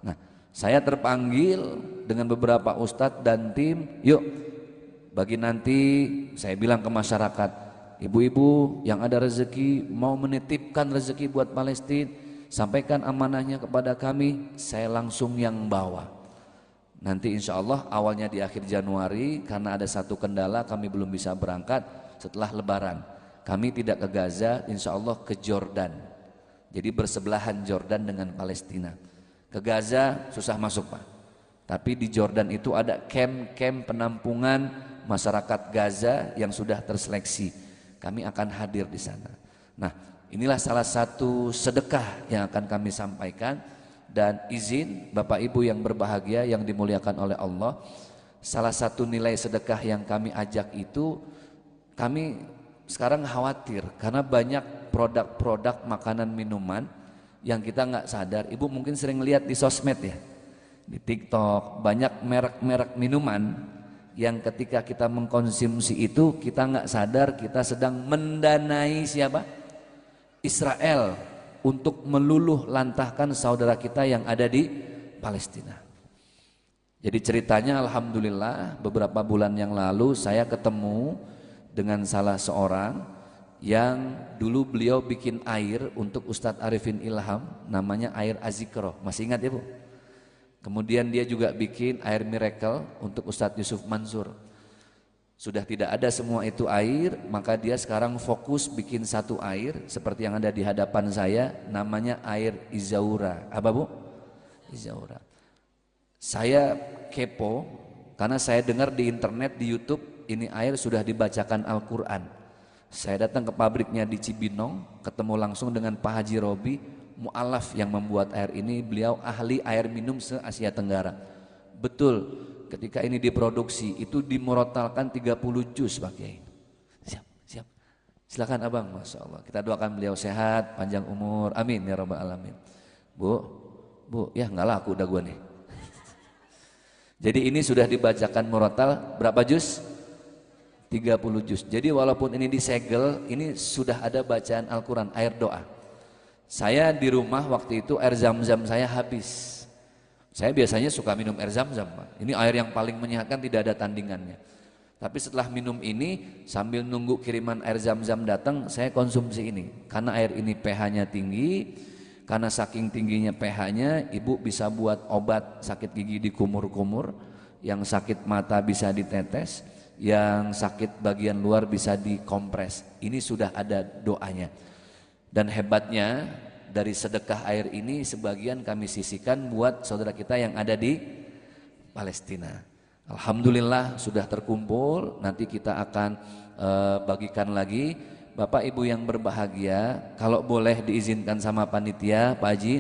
Nah, saya terpanggil dengan beberapa ustadz dan tim, yuk bagi nanti saya bilang ke masyarakat, ibu-ibu yang ada rezeki mau menitipkan rezeki buat Palestina, sampaikan amanahnya kepada kami, saya langsung yang bawa. Nanti insya Allah awalnya di akhir Januari, karena ada satu kendala kami belum bisa berangkat setelah Lebaran. Kami tidak ke Gaza, insya Allah ke Jordan. Jadi bersebelahan Jordan dengan Palestina. Ke Gaza susah masuk Pak. Tapi di Jordan itu ada camp-camp penampungan masyarakat Gaza yang sudah terseleksi. Kami akan hadir di sana. Nah, inilah salah satu sedekah yang akan kami sampaikan, dan izin Bapak Ibu yang berbahagia yang dimuliakan oleh Allah, salah satu nilai sedekah yang kami ajak itu, kami sekarang khawatir karena banyak produk-produk makanan minuman yang kita nggak sadar. Ibu mungkin sering lihat di sosmed ya, di TikTok banyak merek-merek minuman yang ketika kita mengkonsumsi itu kita nggak sadar kita sedang mendanai siapa? Israel untuk meluluh lantahkan saudara kita yang ada di Palestina. Jadi ceritanya alhamdulillah beberapa bulan yang lalu saya ketemu dengan salah seorang yang dulu beliau bikin air untuk Ustadz Arifin Ilham, namanya air Azikro, masih ingat ya Bu? Kemudian dia juga bikin air miracle untuk Ustadz Yusuf Mansur. Sudah tidak ada semua itu air, maka dia sekarang fokus bikin satu air seperti yang ada di hadapan saya, namanya air Izaura. Apa Bu? Izaura. Saya kepo karena saya dengar di internet, di YouTube ini air sudah dibacakan Al-Quran. Saya datang ke pabriknya di Cibinong, ketemu langsung dengan Pak Haji Robi, mu'alaf yang membuat air ini. Beliau ahli air minum se-Asia Tenggara. Betul, ketika ini diproduksi itu dimurotalkan 30 juz Pak Kiai. Siap. Silakan Abang, Masya Allah. Kita doakan beliau sehat, panjang umur, amin ya rabbal alamin. Bu, ya nggak laku udah gua nih. Jadi ini sudah dibacakan murotal berapa juz? 30 juz. Jadi walaupun ini disegel, ini sudah ada bacaan Al-Quran, air doa. Saya di rumah waktu itu air zam-zam saya habis. Saya biasanya suka minum air zam-zam Pak. Ini air yang paling menyehatkan, tidak ada tandingannya. Tapi setelah minum ini, sambil nunggu kiriman air zam-zam datang, saya konsumsi ini. Karena air ini pH-nya tinggi, karena saking tingginya pH-nya, ibu bisa buat obat sakit gigi di kumur-kumur, yang sakit mata bisa ditetes, yang sakit bagian luar bisa dikompres. Ini sudah ada doanya. Dan hebatnya dari sedekah air ini sebagian kami sisihkan buat saudara kita yang ada di Palestina. Alhamdulillah sudah terkumpul, nanti kita akan bagikan lagi. Bapak Ibu yang berbahagia, kalau boleh diizinkan sama panitia Pak Haji,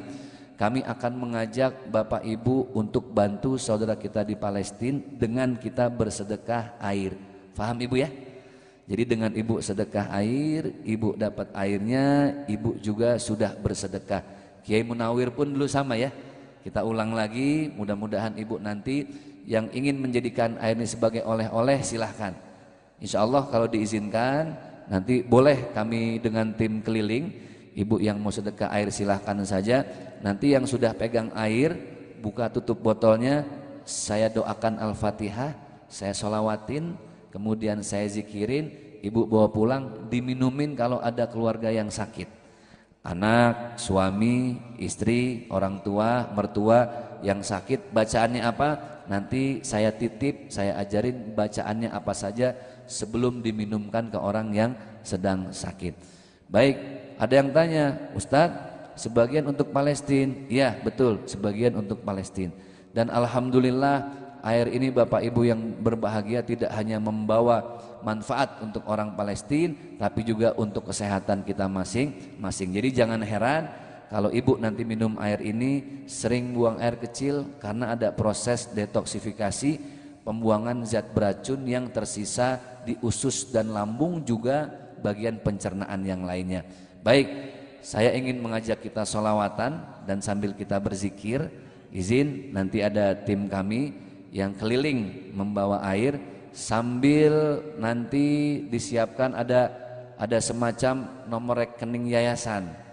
kami akan mengajak Bapak Ibu untuk bantu saudara kita di Palestina dengan kita bersedekah air. Faham Ibu ya? Jadi dengan Ibu sedekah air, Ibu dapat airnya, Ibu juga sudah bersedekah. Kiai Munawir pun dulu sama ya. Kita ulang lagi, mudah-mudahan Ibu nanti yang ingin menjadikan air ini sebagai oleh-oleh silahkan. Insya Allah kalau diizinkan nanti boleh kami dengan tim keliling. Ibu yang mau sedekah air silahkan saja. Nanti yang sudah pegang air, buka tutup botolnya, saya doakan Al-Fatihah. saya sholawatin, kemudian saya zikirin, ibu bawa pulang, diminumin kalau ada keluarga yang sakit, anak, suami, istri, orang tua, mertua yang sakit. Bacaannya apa? Nanti saya titip, saya ajarin bacaannya apa saja sebelum diminumkan ke orang yang sedang sakit. Baik, ada yang tanya, Ustadz, sebagian untuk Palestina? Ya betul, sebagian untuk Palestina. Dan alhamdulillah air ini Bapak Ibu yang berbahagia tidak hanya membawa manfaat untuk orang Palestina, tapi juga untuk kesehatan kita masing-masing. Jadi jangan heran kalau ibu nanti minum air ini sering buang air kecil karena ada proses detoksifikasi, pembuangan zat beracun yang tersisa di usus dan lambung, juga bagian pencernaan yang lainnya. Baik, saya ingin mengajak kita sholawatan dan sambil kita berzikir, izin nanti ada tim kami yang keliling membawa air, sambil nanti disiapkan ada semacam nomor rekening yayasan.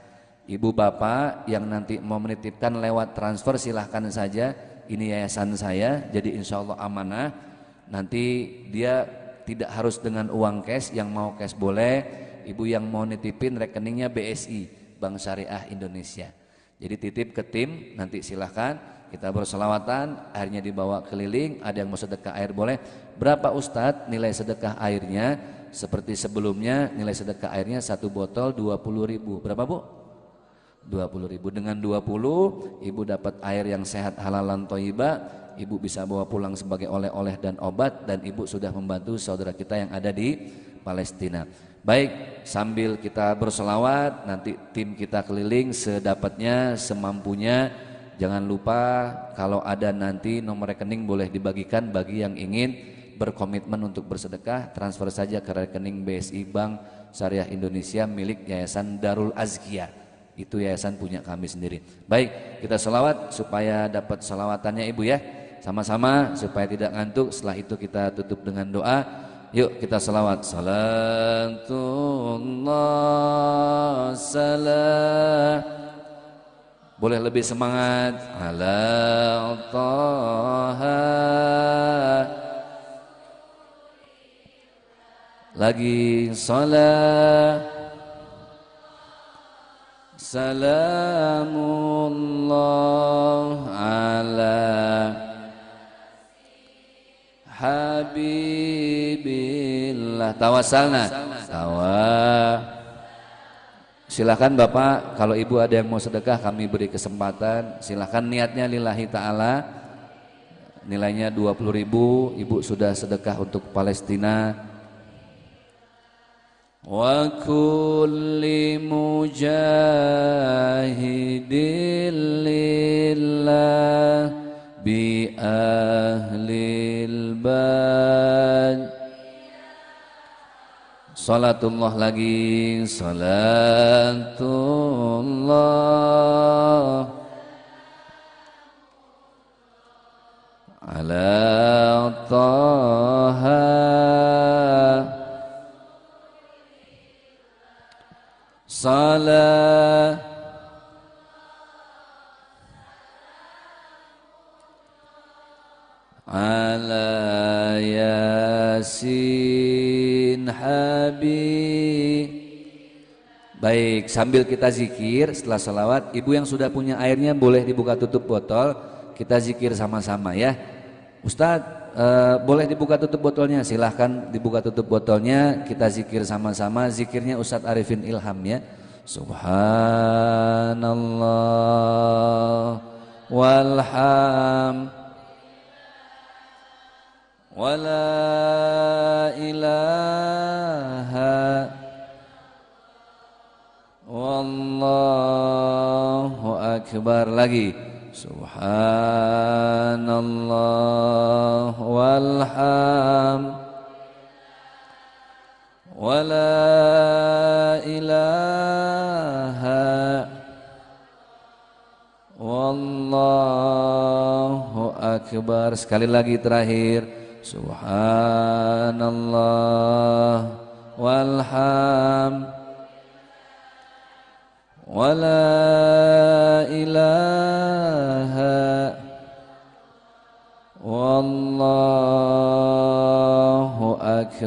Ibu bapak yang nanti mau menitipkan lewat transfer silahkan saja, ini yayasan saya, jadi insya Allah amanah. Nanti dia tidak harus dengan uang cash, yang mau cash boleh. Ibu yang mau nitipin rekeningnya BSI, Bank Syariah Indonesia. Jadi titip ke tim, nanti silahkan kita berselawatan, airnya dibawa keliling. Ada yang mau sedekah air boleh. Berapa Ustadz nilai sedekah airnya? Seperti sebelumnya, nilai sedekah airnya 1 botol 20.000. Berapa Bu? 20.000. Dengan 20 ibu dapat air yang sehat, halalan thayyibah. Ibu bisa bawa pulang sebagai oleh-oleh dan obat, dan ibu sudah membantu saudara kita yang ada di Palestina. Baik, sambil kita berselawat, nanti tim kita keliling sedapatnya, semampunya. Jangan lupa kalau ada nanti nomor rekening boleh dibagikan bagi yang ingin berkomitmen untuk bersedekah, transfer saja ke rekening BSI Bank Syariah Indonesia milik Yayasan Darul Azkiyah. Itu yayasan punya kami sendiri. Baik, kita selawat supaya dapat selawatannya ibu ya. Sama-sama supaya tidak ngantuk. Setelah itu kita tutup dengan doa. Yuk kita selawat. Salatullah salam. Boleh lebih semangat. Ala Taha. Lagi salat. Salamullah ala habibillah. Tawasalna. Silakan Bapak, kalau Ibu ada yang mau sedekah kami beri kesempatan. Silakan, niatnya lillahi ta'ala. Nilainya 20.000. Ibu sudah sedekah untuk Palestina. Wa kulli mujahidin lillah bi ahlil bad. Salatullah lagi. Salatullah ala Taha. Salat ala Yasin Habib. Baik, sambil kita zikir setelah salawat, ibu yang sudah punya airnya boleh dibuka tutup botol, kita zikir sama-sama ya. Ustadz, boleh dibuka tutup botolnya? Silahkan dibuka tutup botolnya, kita zikir sama-sama. Zikirnya Ustadz Arifin Ilham ya. Subhanallah walham wala ilaha wallahu akbar. Lagi. Subhanallah walham wala ilaha wallahu akbar. Sekali lagi terakhir. Subhanallah walham wala ilaha wallahu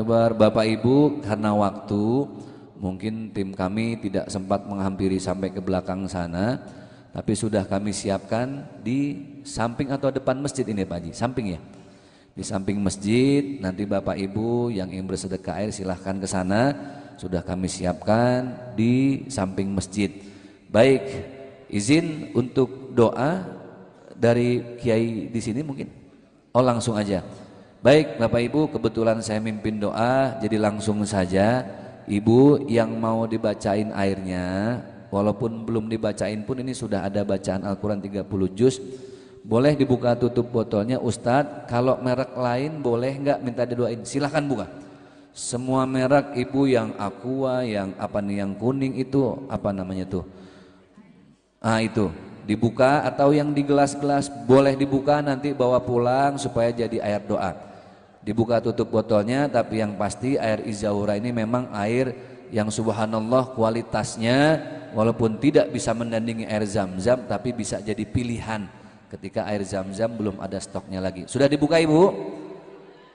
Akbar. Bapak Ibu, karena waktu mungkin tim kami tidak sempat menghampiri sampai ke belakang sana, tapi sudah kami siapkan di samping atau depan masjid ini Pak Haji, samping ya. Di samping masjid, nanti Bapak Ibu yang ingin bersedekah air silahkan ke sana. Sudah kami siapkan di samping masjid. Baik, izin untuk doa dari Kiai di sini mungkin. Oh langsung aja. Baik Bapak Ibu, kebetulan saya mimpin doa, jadi langsung saja. Ibu yang mau dibacain airnya, walaupun belum dibacain pun ini sudah ada bacaan Al-Quran 30 juz. Boleh dibuka tutup botolnya Ustadz. Kalau merek lain boleh nggak minta didoain? Silahkan buka. Semua merek Ibu, yang Aqua, yang apa nih, yang kuning itu apa namanya tuh? Ah itu dibuka, atau yang di gelas-gelas boleh dibuka, nanti bawa pulang supaya jadi air doa. Dibuka tutup botolnya, tapi yang pasti air Izaura ini memang air yang subhanallah kualitasnya walaupun tidak bisa menandingi air Zam-Zam, tapi bisa jadi pilihan ketika air Zam-Zam belum ada stoknya lagi. Sudah dibuka Ibu?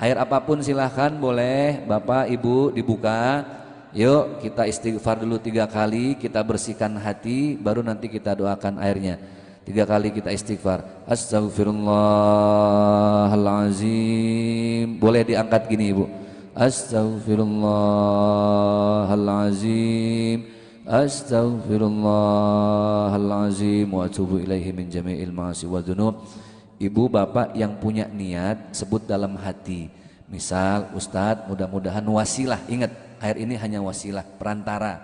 Air apapun silahkan, boleh Bapak Ibu dibuka. Yuk kita istighfar dulu 3 kali, kita bersihkan hati, baru nanti kita doakan airnya. 3 kali kita istighfar. Astaghfirullahalazim. Boleh diangkat gini Ibu. Astaghfirullahalazim. Astaghfirullahalazim wa atubu ilaihi min jami'il ma'asi wa dzunub. Ibu bapak yang punya niat sebut dalam hati. Misal Ustadz mudah-mudahan wasilah, ingat air ini hanya wasilah, perantara.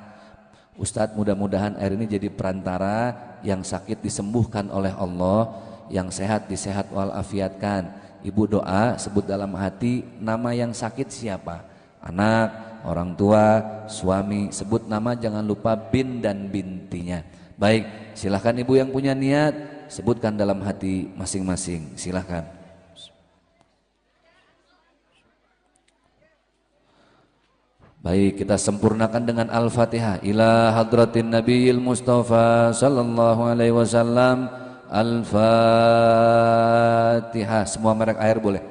Ustadz mudah-mudahan air ini jadi perantara, yang sakit disembuhkan oleh Allah, yang sehat disehat walafiatkan. Ibu doa sebut dalam hati nama yang sakit siapa, anak, orang tua, suami, sebut nama jangan lupa bin dan bintinya. Baik, silahkan Ibu yang punya niat sebutkan dalam hati masing-masing, silahkan. Baik, kita sempurnakan dengan Al-Fatihah. Ila hadratin Nabiyil Mustafa sallallahu alaihi wasallam. Al-Fatihah. Semua merek air boleh.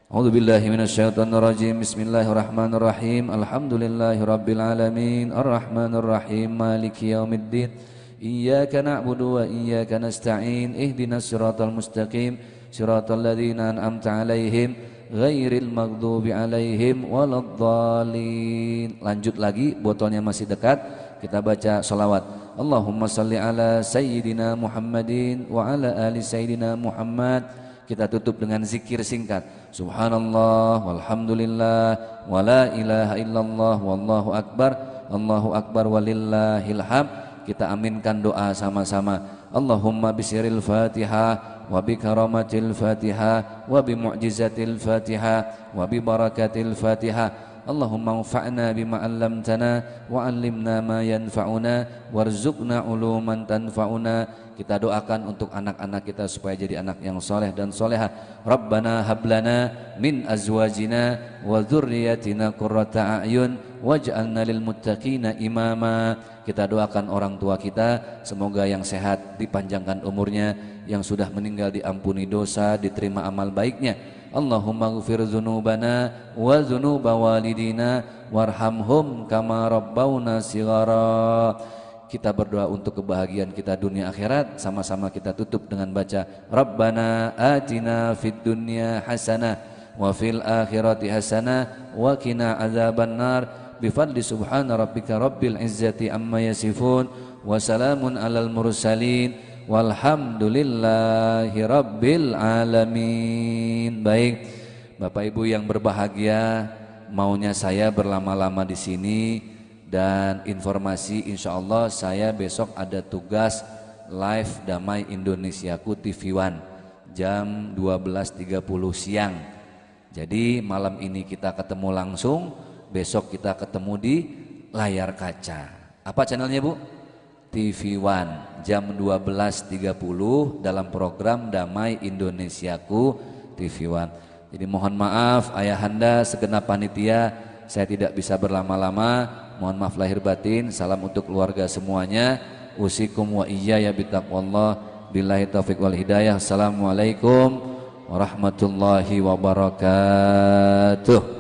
A'udzubillahi minasyaitonirrajim. Bismillahirrahmanirrahim. Alhamdulillahirabbil alamin. Arrahmanirrahim. Maliki yaumiddin. Iyyaka na'budu wa iyyaka nasta'in. Ihdinas siratal mustaqim. Siratal ladzina an'amta 'alaihim ghairil maghdubi 'alaihim waladdallin. Lanjut lagi, botolnya masih dekat. Kita baca shalawat. Allahumma salli ala sayyidina Muhammadin wa ala ali sayyidina Muhammad. Kita tutup dengan zikir singkat. Subhanallah walhamdulillah wa la ilaha illallah wallahu akbar. Allahu akbar walillahil hamd. Kita aminkan doa sama-sama. Allahumma bisiril Fatihah wa bi karamatil Fatihah wa bi mu'jizatil Fatihah wa bi barakatil Fatihah. Allahumma anfa'na bima 'allamtana wa 'allimna ma yanfa'una warzuqna 'uluman tanfa'una. Kita doakan untuk anak-anak kita supaya jadi anak yang soleh dan solehah. Rabbana hablana min azwajina wa dzurriyyatina qurrata a'yun waj'alna lil muttaqina imama. Kita doakan orang tua kita, semoga yang sehat dipanjangkan umurnya, yang sudah meninggal diampuni dosa, diterima amal baiknya. Allahumma ghfir dzunubana wa dzunuba walidina warhamhum kama rabbawna shighara. Kita berdoa untuk kebahagiaan kita dunia akhirat. Sama-sama kita tutup dengan baca Rabbana atina fid dunya hasanah wa fil akhirati hasanah wa qina adzabannar. Bifadli subhana rabbika rabbil izzati amma yasifun wa salamun alal mursalin walhamdulillahi rabbil alamin. Baik, Bapak Ibu yang berbahagia, maunya saya berlama-lama di sini, dan informasi insya Allah saya besok ada tugas live Damai Indonesiaku TV One jam 12.30 siang. Jadi malam ini kita ketemu langsung, besok kita ketemu di layar kaca. Apa channelnya Bu? TV One jam 12.30 dalam program Damai Indonesiaku TV One. Jadi mohon maaf ayahanda segenap panitia, saya tidak bisa berlama-lama. Mohon maaf lahir batin. Salam untuk keluarga semuanya. Usikum wa iyaya bitaqwallah. Billahi taufiq wal hidayah. Assalamualaikum warahmatullahi wabarakatuh.